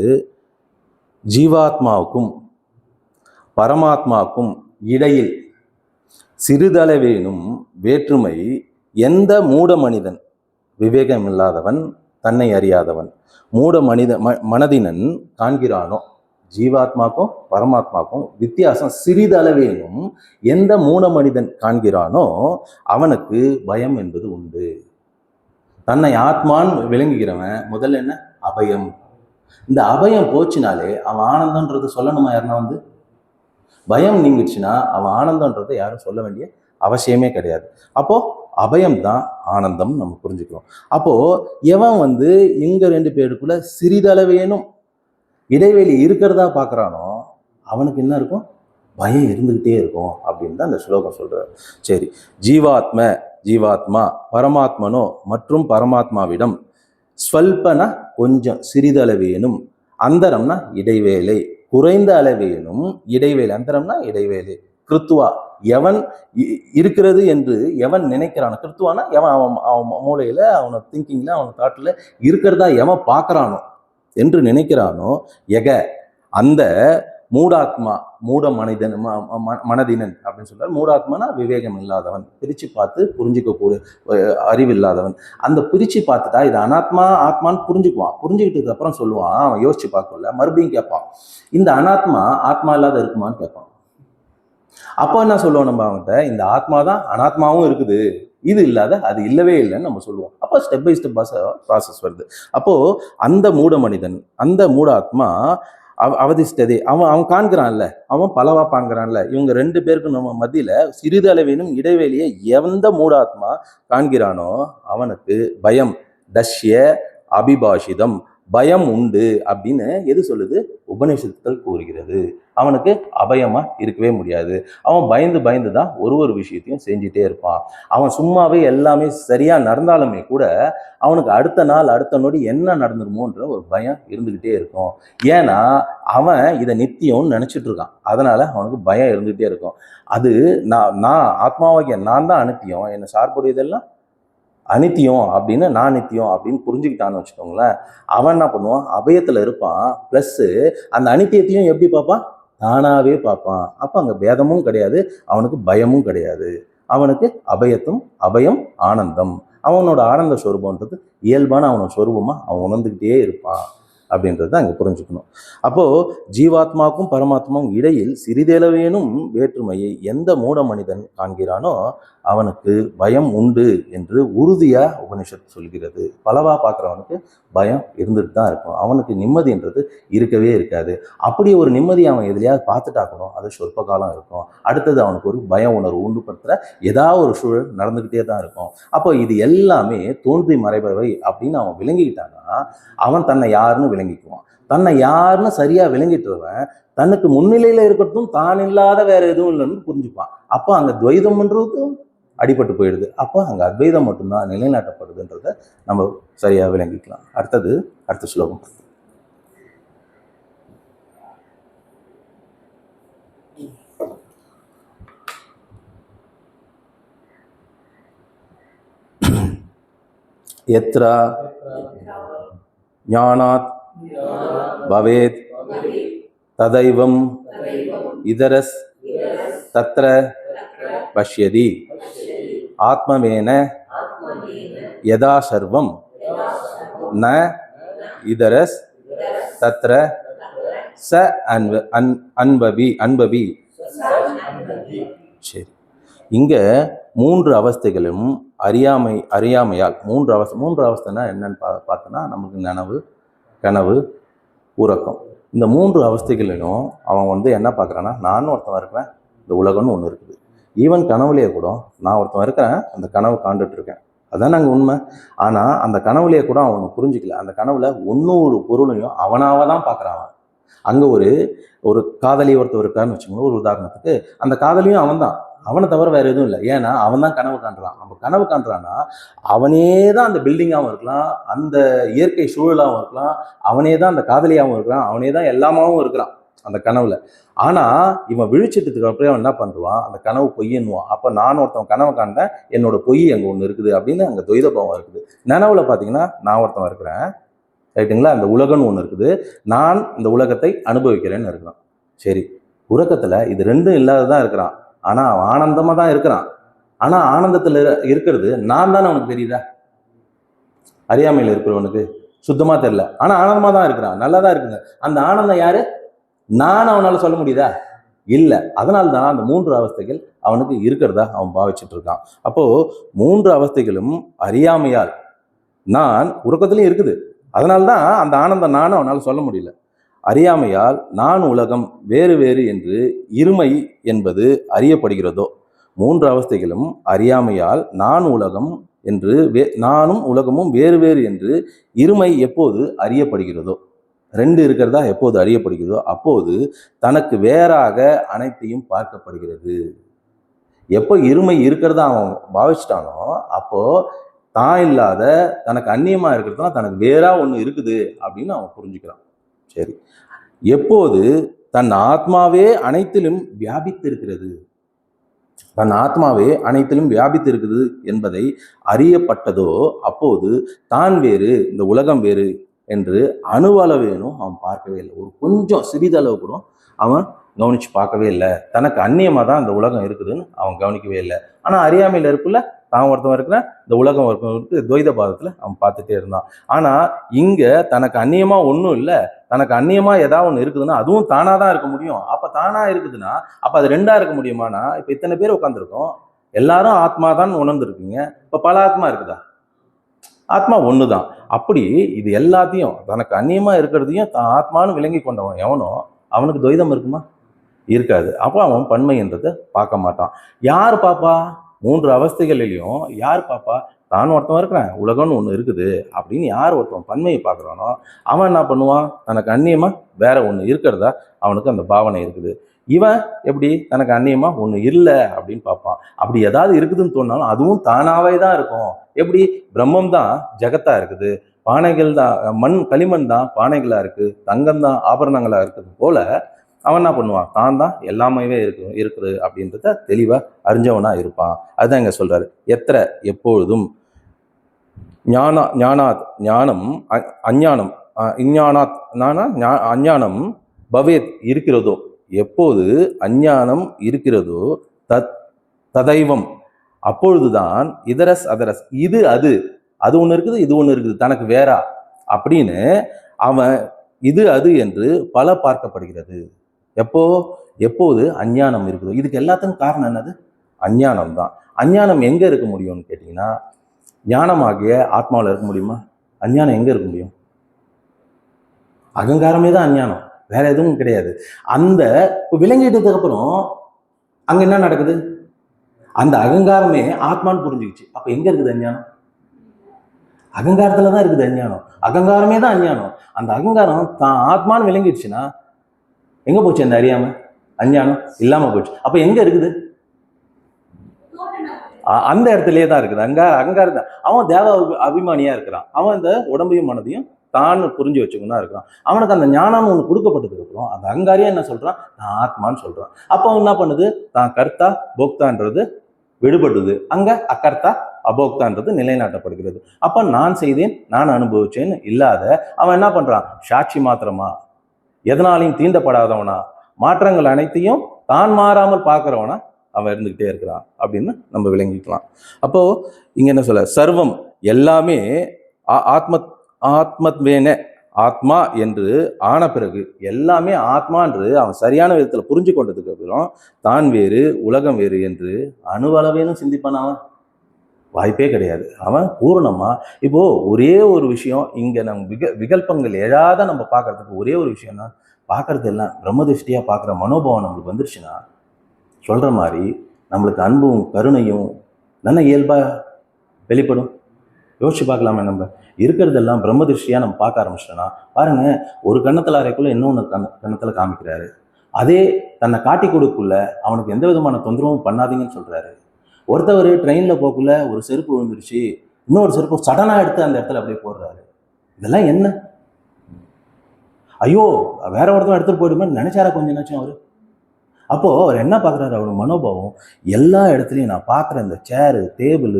ஜீவாத்மாவுக்கும் பரமாத்மாவுக்கும் இடையில் சிறிதளவேனும் வேற்றுமை எந்த மூட மனிதன், விவேகம் இல்லாதவன், தன்னை அறியாதவன், மூட மனதினன் காண்கிறானோ, ஜீவாத்மாக்கும் பரமாத்மாக்கும் வித்தியாசம் சிறிதளவேனும் எந்த மூட மனிதன் காண்கிறானோ அவனுக்கு பயம் என்பது உண்டு. தன்னை ஆத்மான்னு விளங்குகிறவன் முதல்ல என்ன? அபயம். இந்த அபயம் போச்சுனாலே அவன் ஆனந்தன்றது சொல்லணுமா? யாருன்னா பயம் நீங்கிச்சுன்னா அவன் ஆனந்தன்றதை யாரும் சொல்ல வேண்டிய அவசியமே கிடையாது. அப்போ அபயம்தான் ஆனந்தம் நம்ம புரிஞ்சுக்கிறோம். அப்போ எவன் இங்க 2 பேருக்குள்ள சிறிதளவேனும் இடைவெளி இருக்கிறதா பார்க்குறானோ அவனுக்கு என்ன இருக்கும்? பயம் இருந்துகிட்டே இருக்கும் அப்படின்னு தான் இந்த ஸ்லோகம் சொல்றாரு. சரி, ஜீவாத்மா பரமாத்மனோ மற்றும் பரமாத்மாவிடம், ஸ்வல்பனா கொஞ்சம், சிறிதளவேனும், அந்தரம்னா இடைவேளை, குறைந்த அளவேனும் இடைவேளை, அந்தரம்னா இடைவேளை, கிருத்துவா எவன் இருக்கிறது என்று எவன் நினைக்கிறானோ, கிறித்துவானா எவன் அவன் அவன் மூளையில அவன திங்கிங்ல அவன் தாட்டில் இருக்கிறதா எவன் பார்க்கறானோ என்று நினைக்கிறானோ, எக அந்த மூடாத்மா, மூட மனிதன் மனதினன் அப்படின்னு சொல்றாரு. மூடாத்மானா விவேகம் இல்லாதவன், பிரிச்சு பார்த்து புரிஞ்சிக்கக்கூடிய அறிவு இல்லாதவன். அந்த பிரிச்சு பார்த்துட்டா இது அனாத்மா ஆத்மான்னு புரிஞ்சுக்குவான். புரிஞ்சுக்கிட்டதுக்கு அப்புறம் சொல்லுவான், அவன் யோசிச்சு பார்க்கல, மறுபடியும் கேட்பான், இந்த அனாத்மா ஆத்மா இல்லாத இருக்குமான்னு கேட்பான். அப்போ என்ன சொல்லுவோம் நம்ம அவன்கிட்ட, இந்த ஆத்மா தான் அனாத்மாவும் இருக்குது, இது இல்லாத அது இல்லவே இல்லைன்னு நம்ம சொல்லுவோம். அப்போ ஸ்டெப் பை ஸ்டெப் ப்ராசஸ் வருது. அப்போ அந்த மூட மனிதன், அந்த மூட ஆத்மா அவதிஷ்டதே, அவன் காண்கிறான்ல, அவன் பலவா காண்கிறான்ல, இவங்க ரெண்டு பேருக்கும் நம்ம மத்தியில சிறிதளவேனும் இடைவெளியை எந்த மூடாத்மா காண்கிறானோ அவனுக்கு பயம், தஷ்ய அபிபாஷிதம், பயம் உண்டு அப்படின்னு எது சொல்லுது? உபநிஷத்துக்கள் கூறுகிறது. அவனுக்கு அபயமா இருக்கவே முடியாது. அவன் பயந்து பயந்து தான் ஒரு விஷயத்தையும் செஞ்சுட்டே இருப்பான். அவன் சும்மாவே எல்லாமே சரியா நடந்தாலுமே கூட அவனுக்கு அடுத்த நாள் அடுத்த நொடி என்ன நடந்துருமோன்ற ஒரு பயம் இருந்துகிட்டே இருக்கும். ஏன்னா அவன் இதை நித்தியம்னு நினைச்சிட்டு இருக்கான். அதனால அவனுக்கு பயம் இருந்துகிட்டே இருக்கும். அது நான் ஆத்மாவாகிய நான் தான் அனித்தியம், என்னை சார்புடையதெல்லாம் அனித்தியம் அப்படின்னு, நான் நித்தியம் அப்படின்னு புரிஞ்சுக்கிட்டான்னு வச்சுக்கோங்களேன், அவன் என்ன பண்ணுவான்? அபயத்துல இருப்பான். பிளஸ் அந்த அனித்தியத்தையும் எப்படி பார்ப்பான்? தானாவே பார்ப்பான். அப்ப அங்க பேதமும் கிடையாது, அவனுக்கு பயமும் கிடையாது. அவனுக்கு அபயம் ஆனந்தம். அவனோட ஆனந்த ஸ்வரூபன்றது இயல்பான அவனோட ஸ்வரூபமா அவன் உணர்ந்துக்கிட்டே இருப்பான் அப்படின்றத அங்கே புரிஞ்சுக்கணும். அப்போ ஜீவாத்மாவுக்கும் பரமாத்மாவும் இடையில் சிறிதளவேனும் வேற்றுமையை எந்த மூட மனிதன் காண்கிறானோ அவனுக்கு பயம் உண்டு என்று உறுதியா உபனிஷத்து சொல்கிறது. பலவா பார்க்குறவனுக்கு பயம் இருந்துட்டு தான் இருக்கும். அவனுக்கு நிம்மதின்றது இருக்கவே இருக்காது. அப்படி ஒரு நிம்மதி அவன் எதுலையாவது பார்த்துட்டாக்கணும், அது சொற்ப காலம் இருக்கும். அடுத்தது அவனுக்கு ஒரு பய உணர்வு உண்டுபடுத்துகிற ஏதாவது ஒரு சூழல் நடந்துக்கிட்டே தான் இருக்கும். அப்போ இது எல்லாமே தோன்றி மறைபவை அப்படின்னு அவன் விளங்கிக்கிட்டான்னா அவன் தன்னை யாருன்னு விளங்கிக்குவான். தன்னை யாருன்னு சரியா விளங்கிட்டுருவன் தனக்கு முன்னிலையில இருக்கட்டும் தான் இல்லாத வேற எதுவும் இல்லைன்னு புரிஞ்சுப்பான். அப்போ அங்க துவைதம்ன்றதும் அடிபட்டு போயிடுது. அப்போ அங்க அத்வைதம் மட்டும்தான் நிலைநாட்டப்படுதுன்றத நம்ம சரியா விளங்கிக்கலாம். அடுத்த ஸ்லோகம். யத்ரா ஞானாத் பவேத் ததைவம் இதரஸ் தத்ர பஷ்யதி ஆத்மவேன யதா சர்வம் ந இதரஸ் தத்ர ச அன்பவி. சரி, இங்க மூன்று அவஸ்தைகளும் அறியாமையால் மூன்று அவஸ்தைனா என்னன்னு பார்த்தோன்னா நமக்கு நனவு, கனவு, உறக்கம். இந்த மூன்று அவஸ்தைகளிலும் அவன் என்ன பார்க்குறான்னா, நானும் ஒருத்தன் இருக்கிறேன், இந்த உலகம்னு ஒன்று இருக்குது. ஈவன் கனவுலேயே கூட நான் ஒருத்தன் இருக்கிறேன், அந்த கனவு காண்டுட்டு இருக்கேன், அதான் நாங்கள் உண்மை. ஆனால் அந்த கனவுலேயே கூட அவனை புரிஞ்சிக்கல. அந்த கனவுல ஒவ்வொரு பொருளையும் அவனாக தான் பார்க்குறான். அங்கே ஒரு காதலி ஒருத்தர் இருக்கான்னு வச்சுக்கோங்க, ஒரு உதாரணத்துக்கு. அந்த காதலியும் அவன் தான், அவனை தவிர வேற எதுவும் இல்லை. ஏன்னா அவன் தான் கனவு காண்றான். நம்ம கனவு காண்றான்னா அவனே தான் அந்த பில்டிங்காகவும் இருக்கலாம், அந்த இயற்கை சூழலாகவும் இருக்கலாம், அவனே தான் அந்த காதலியாகவும் இருக்கலாம், அவனே தான் எல்லாமாவும் இருக்கிறான் அந்த கனவுல. ஆனா இவன் விழிச்சிட்டதுக்கு அப்புறம் அவன் என்ன பண்ணுவான்? அந்த கனவு பொய்யன்னுவான். அப்ப நான் ஒருத்தவன் கனவு காண்டேன், என்னோட பொய் அங்க ஒண்ணு இருக்குது அப்படின்னு அங்க துவைத பாவம் இருக்குது. நனவுல பாத்தீங்கன்னா நான் ஒருத்தவன் இருக்கிறேன், ரைட்டுங்களா, அந்த உலகம்னு ஒண்ணு இருக்குது, நான் இந்த உலகத்தை அனுபவிக்கிறேன்னு இருக்கிறான். சரி, உறக்கத்துல இது ரெண்டும் இல்லாததான் இருக்கிறான். ஆனா அவன் ஆனந்தமா தான் இருக்கிறான். ஆனா ஆனந்தத்துல இருக்கிறது நான் தானே அவனுக்கு தெரியுதா? அறியாமையில இருக்கிறவனுக்கு சுத்தமா தெரியல. ஆனா ஆனந்தமா தான் இருக்கிறான், நல்லா தான் இருக்குங்க. அந்த ஆனந்தம் யாரு? நான் அவனால சொல்ல முடியுதா? இல்லை. அதனால்தான் அந்த மூன்று அவஸ்தைகள் அவனுக்கு இருக்கிறதா அவன் பாவிச்சுட்டு இருக்கான். அப்போ மூன்று அவஸ்தைகளும் அறியாமையால், நான் உறக்கத்திலையும் இருக்குது, அதனால்தான் அந்த ஆனந்தம் நானும் அவனால் சொல்ல முடியல. அறியாமையால் நான் உலகம் வேறு வேறு என்று இருமை என்பது அறியப்படுகிறதோ. மூன்று அவஸ்தைகளும் அறியாமையால் நான் உலகம் என்று நானும் உலகமும் வேறு வேறு என்று இருமை எப்போது அறியப்படுகிறதோ, ரெண்டு இருக்கிறதா எப்போது அறியப்படுகிறதோ அப்போது தனக்கு வேறாக அனைத்தையும் பார்க்கப்படுகிறது. எப்போ இருமை இருக்கிறதா அவன் பாவிச்சிட்டானோ அப்போ தான் இல்லாத தனக்கு அந்நியமா இருக்கிறதா தனக்கு வேறா ஒன்று இருக்குது அப்படின்னு அவன் புரிஞ்சுக்கிறான். சரி, எப்போது தன் ஆத்மாவே அனைத்திலும் வியாபித்து இருக்கிறது, தன் ஆத்மாவே அனைத்திலும் வியாபித்து இருக்குது என்பதை அறியப்பட்டதோ அப்போது தான் வேறு இந்த உலகம் வேறு என்று அணுவளவேனும் அவன் பார்க்கவே இல்லை. ஒரு கொஞ்சம் சிறிதளவு கூட அவன் கவனிச்சு பார்க்கவே இல்லை. தனக்கு அந்நியமாக தான் இந்த உலகம் இருக்குதுன்னு அவன் கவனிக்கவே இல்லை. ஆனால் அறியாமையில் இருக்குல்ல, தான் ஒருத்தவன் இருக்கிறான், இந்த உலகம் ஒருத்தவனுக்கு துவைத பாதத்தில் அவன் பார்த்துட்டே இருந்தான். ஆனால் இங்கே தனக்கு அந்நியமாக ஒன்றும் இல்லை, தனக்கு அந்நியமாக ஏதாவது ஒன்று இருக்குதுன்னா அதுவும் தானாக தான் இருக்க முடியும். அப்போ தானாக இருக்குதுன்னா அப்போ அது ரெண்டாக இருக்க முடியுமானா, இப்போ இத்தனை பேர் உட்காந்துருக்கோம், எல்லாரும் ஆத்மா தான் உணர்ந்துருக்கீங்க. இப்போ பல ஆத்மா இருக்குதா? ஆத்மா ஒன்று தான். அப்படி இது எல்லாத்தையும் தனக்கு அந்நியமாக இருக்கிறதையும் தான் ஆத்மானு விளங்கி கொண்டவன் எவனோ அவனுக்கு துவைதம் இருக்குமா? இருக்காது. அப்போ அவன் பன்மைன்றதை பார்க்க மாட்டான். யார் பாப்பா? 3 அவஸ்தைகளிலையும் யார் பாப்பா? தான் ஒருத்தவன் இருக்கிறேன், உலகம்னு ஒன்று இருக்குது அப்படின்னு யார் ஒருத்தவன் பன்மையை பார்க்குறானோ அவன் என்ன பண்ணுவான்? தனக்கு அந்நியமாக வேற ஒன்று இருக்கிறதா அவனுக்கு அந்த பாவனை இருக்குது. இவன் எப்படி தனக்கு அந்நியமாக ஒன்று இல்லை அப்படின்னு பார்ப்பான். அப்படி ஏதாவது இருக்குதுன்னு தோணாலும் அதுவும் தானாவே தான் இருக்கும். எப்படி? பிரம்மம் தான் ஜெகத்தா இருக்குது, பானைகள் தான், மண் களிமண் தான் பானைகளா இருக்கு, தங்கம் தான் ஆபரணங்களா இருக்குது போல அவன் என்ன பண்ணுவான்? தான் தான் எல்லாமே இருக்குது அப்படின்றத தெளிவா அறிஞ்சவனா இருப்பான். அதுதான் இங்க சொல்றாரு. எப்பொழுதும் ஞானாத் ஞானம் அஞ்ஞானம் இஞ்ஞானாத் அஞ்ஞானம் பவேத் இருக்கிறதோ, எப்போது அஞ்ஞானம் இருக்கிறதோ ததைவம் அப்பொழுதுதான் இதரஸ் அதரஸ், இது அது ஒன்று இருக்குது, இது ஒன்று இருக்குது, தனக்கு வேறா அப்படின்னு அவன் இது அது என்று பல பார்க்கப்படுகிறது. எப்போது அஞ்ஞானம் இருக்குதோ. இதுக்கு எல்லாத்துக்கும் காரணம் என்னது? அஞ்ஞானம் தான். அஞ்ஞானம் எங்க இருக்க முடியும்னு கேட்டீங்கன்னா, ஞானமாகிய ஆத்மாவில் இருக்க முடியுமா? அஞ்ஞானம் எங்க இருக்க முடியும்? அகங்காரமே தான் அஞ்ஞானம், வேற எதுவும் கிடையாது. அந்த விளங்கிட்டதுக்கு அப்புறம் அங்க என்ன நடக்குது? அந்த அகங்காரமே ஆத்மான்னு புரிஞ்சுக்கிச்சு. அப்ப எங்க இருக்குது அஞ்ஞானம்? அகங்காரத்துல தான் இருக்குது அஞ்ஞானம். அகங்காரமே தான் அஞ்ஞானம். அந்த அகங்காரம் தான் ஆத்மான்னு விளங்கிடுச்சுன்னா எங்க போச்சு? அந்த அறியாம அஞ்ஞானம் இல்லாம போச்சு. அப்ப எங்க இருக்குது? அந்த இடத்துலயே தான் இருக்குது. அகங்காரம் தான். அவன் தேவ அபிமானியா இருக்கிறான். அவன் இந்த உடம்பையும் மனதையும் தான் புரிஞ்சு வச்சுக்கணும் இருக்கிறான். அவனுக்கு அந்த ஞானம் ஒன்று கொடுக்கப்பட்டதுக்கு அப்புறம் அந்த அகங்காரியா என்ன சொல்றான்? நான் ஆத்மான்னு சொல்றான். அப்போ அவன் என்ன பண்ணுது? தான் கர்த்தா போக்தான்றது விடுபடுது. அங்க அக்கர்த்தா அபோக்தான்றது நிலைநாட்டப்படுகிறது. அப்ப நான் செய்தேன், நான் அனுபவிச்சேன்னு இல்லாத அவன் என்ன பண்றான்? சாட்சி மாத்திரமா, எதனாலையும் தீண்டப்படாதவனா, மாற்றங்கள் அனைத்தையும் தான் மாறாமல் பார்க்கிறவனா அவன் இருந்துகிட்டே இருக்கிறான் அப்படின்னு நம்ம விளங்கிக்கலாம். அப்போ இங்க என்ன சொல்ல, சர்வம் எல்லாமே ஆத்மத்வேன ஆத்மா என்று ஆன பிறகு எல்லாமே ஆத்மா என்று அவன் சரியான விதத்துல புரிஞ்சு கொண்டதுக்கு அப்புறம் தான் வேறு உலகம் வேறு என்று அணுவளவேனும் சிந்திப்பான். அவன் வாய்ப்பே கிடையாது. அவன் பூரணமா இப்போ ஒரே ஒரு விஷயம் இங்க நம்ம விகல்பங்கள் எழாத நம்ம பார்க்கறதுக்கு ஒரே ஒரு விஷயம்னா, பார்க்கறது எல்லாம் பிரம்மதிஷ்டியா பார்க்குற மனோபாவம் நம்மளுக்கு வந்துருச்சுன்னா, சொல்ற மாதிரி நம்மளுக்கு அன்பும் கருணையும் நல்ல இயல்பா வெளிப்படும். யோசிச்சு பார்க்கலாமே, நம்ம இருக்கிறதெல்லாம் பிரம்மதிஷ்டியா நம்ம பார்க்க ஆரம்பிச்சிட்டோம்னா பாருங்க, ஒரு கண்ணத்தில் அறைக்குள்ள இன்னொன்று கண்ணத்தில் காமிக்கிறாரு. அதே தன்னை காட்டி கொடுக்குள்ள அவனுக்கு எந்த விதமான தொந்தரவும் பண்ணாதீங்கன்னு சொல்றாரு. ஒருத்தவர் ட்ரெயினில் போக்குள்ள ஒரு செருப்பு விழுந்துருச்சு, இன்னொரு செருப்பு சடனாக எடுத்து அந்த இடத்துல அப்படியே போடுறாரு. இதெல்லாம் என்ன? ஐயோ வேற ஒருத்தவன் எடுத்துட்டு போயிடுமே நினைச்சாரா கொஞ்சம் நாச்சும் அவரு? அப்போ அவர் என்ன பார்க்குறாரு? அவரோட மனோபாவம் எல்லா இடத்துலையும் நான் பார்க்குற இந்த சேரு, டேபிள்,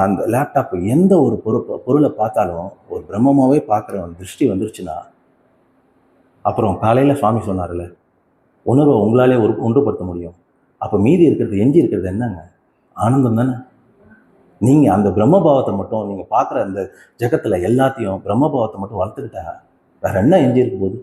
அந்த லேப்டாப், எந்த ஒரு பொருளை பார்த்தாலும் ஒரு பிரம்மமாவே பார்க்குற திருஷ்டி வந்துருச்சுன்னா, அப்புறம் காலையில் சுவாமி சொன்னார்ல, உணர்வை உங்களாலே ஒன்றுபடுத்த முடியும். அப்போ மீதி இருக்கிறது, எஞ்சி இருக்கிறது என்னங்க? ஆனந்தம் தானே. நீங்கள் அந்த பிரம்மபாவத்தை மட்டும், நீங்கள் பார்க்குற அந்த ஜெகத்தில் எல்லாத்தையும் பிரம்மபாவத்தை மட்டும் வளர்த்துக்கிட்டா வேற என்ன எஞ்சி இருக்க போகுது?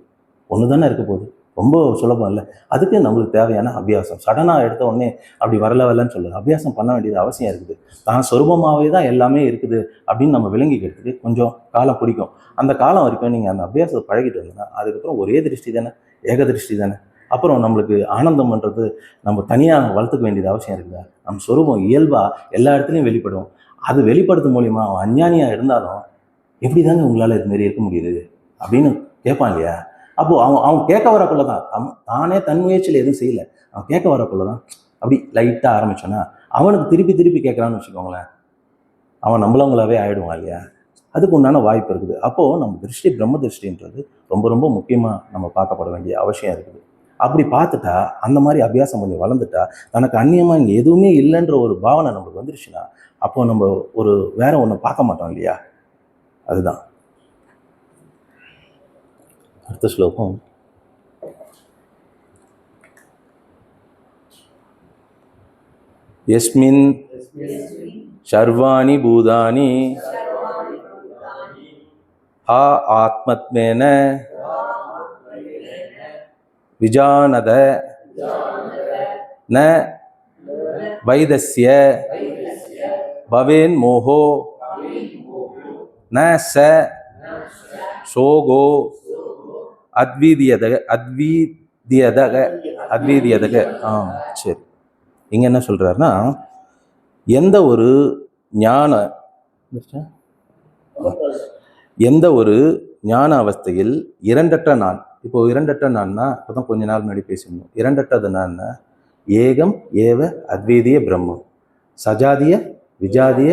ஒன்று தானே இருக்க போகுது. ரொம்ப சுலபம் இல்லை. அதுக்கு நம்மளுக்கு தேவையான அபியாசம். சடனாக எடுத்த உடனே அப்படி வரலன்னு சொல்லுது. அபியாசம் பண்ண வேண்டியது அவசியம் இருக்குது. தான் சொரூபமாகவே தான் எல்லாமே இருக்குது அப்படின்னு நம்ம விளங்கிக்கிறதுக்கு கொஞ்சம் காலம் பிடிக்கும். அந்த காலம் வரைக்கும் நீங்கள் அந்த அபியாசத்தை பழகிட்டு வந்தீங்கன்னா அதுக்கப்புறம் ஒரே திருஷ்டி தானே, ஏக திருஷ்டி தானே. அப்புறம் நம்மளுக்கு ஆனந்தம்ன்றது நம்ம தனியாக வளர்த்துக்க வேண்டியது அவசியம் இருக்குதா? நம்ம சொரூபம் இயல்பாக எல்லா இடத்துலையும் வெளிப்படும். அது வெளிப்படுத்தும் மூலியமாக அவன் அஞ்ஞானியாக இருந்தாலும் எப்படி தாங்க உங்களால் இதுமாரி இருக்க முடியுது அப்படின்னு கேட்பான் இல்லையா? அப்போது அவன் கேட்க வரக்குள்ள தான், தானே தன் முயற்சியில் எதுவும் செய்யலை, அவன் கேட்க வரக்குள்ள தான் அப்படி லைட்டாக ஆரம்பிச்சோன்னா அவனுக்கு திருப்பி கேட்குறான்னு வச்சுக்கோங்களேன், அவன் நம்மளவங்களாவே ஆகிடுவான் இல்லையா? அதுக்கு உண்டான வாய்ப்பு இருக்குது. அப்போது நம்ம திருஷ்டி பிரம்ம திருஷ்டின்றது ரொம்ப ரொம்ப முக்கியமாக நம்ம பார்க்கப்பட வேண்டிய அவசியம் இருக்குது. அப்படி பார்த்துட்டா, அந்த மாதிரி அபியாசம் பண்ணி வளர்ந்துட்டா, தனக்கு அந்நியமாக இங்கே எதுவுமே இல்லைன்ற ஒரு பாவனை நமக்கு வந்துருச்சுன்னா, அப்போ நம்ம ஒரு வேற ஒன்று பார்க்க மாட்டோம் இல்லையா? அதுதான் அடுத்த ஸ்லோகம். யஸ்மின் சர்வாணி பூதானி ஆ ஆத்மத்மேன விஜானத ந வைதஸ்ய பவேன் மோகோ ந ச சோகோ அத்வீதியதக சரி. இங்க என்ன சொல்றாருன்னா, எந்த ஒரு ஞான அவஸ்தையில் இரண்டற்ற நான், இப்போ இரண்டற்ற நான்னா இப்போதான் கொஞ்ச நாள் முன்னாடி பேசியிருந்தோம். இரண்டற்றது நான்னா ஏகம் ஏவ அத்வீதிய பிரம்மம் சஜாதிய விஜாதிய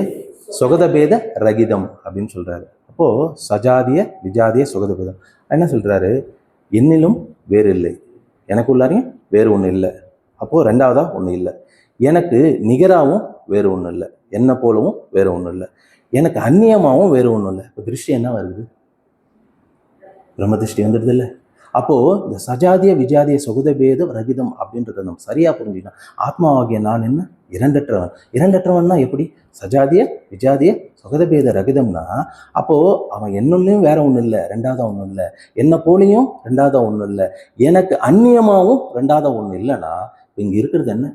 சுகதபேத ரகிதம் அப்படின்னு சொல்றாரு. அப்போ சஜாதிய விஜாதிய சுகதபேதம் என்ன சொல்றாரு? என்னிலும் வேறு இல்லை, எனக்குள்ளாரையும் வேறு ஒன்று இல்லை, அப்போ ரெண்டாவதா ஒன்று இல்லை, எனக்கு நிகராகவும் வேறு ஒன்றும் இல்லை, என்ன போலவும் வேறு ஒன்றும் இல்லை, எனக்கு அந்நியமாகவும் வேறு ஒன்றும் இல்லை. இப்போ திருஷ்டி என்ன வருது? பிரம்ம திருஷ்டி வந்துடுது இல்லை? அப்போ இந்த சஜாதிய விஜாதிய சுகதபேத ரகிதம் அப்படின்றத நம்ம சரியா புரிஞ்சுக்கணும். ஆத்மாவாகிய நான் என்ன? இரண்டற்றவன். இரண்டற்றவன்னா எப்படி? சஜாதிய விஜாதிய சுகதபேத ரகிதம்னா அப்போ அவன் என்னொன்னையும் வேற ஒன்றும் இல்லை, ரெண்டாவதா ஒன்றும் இல்லை, என்ன போலையும் ரெண்டாவதா ஒன்றும் இல்லை, எனக்கு அந்நியமாகவும் ரெண்டாவதா ஒன்று இல்லைன்னா இங்க இருக்கிறது என்ன?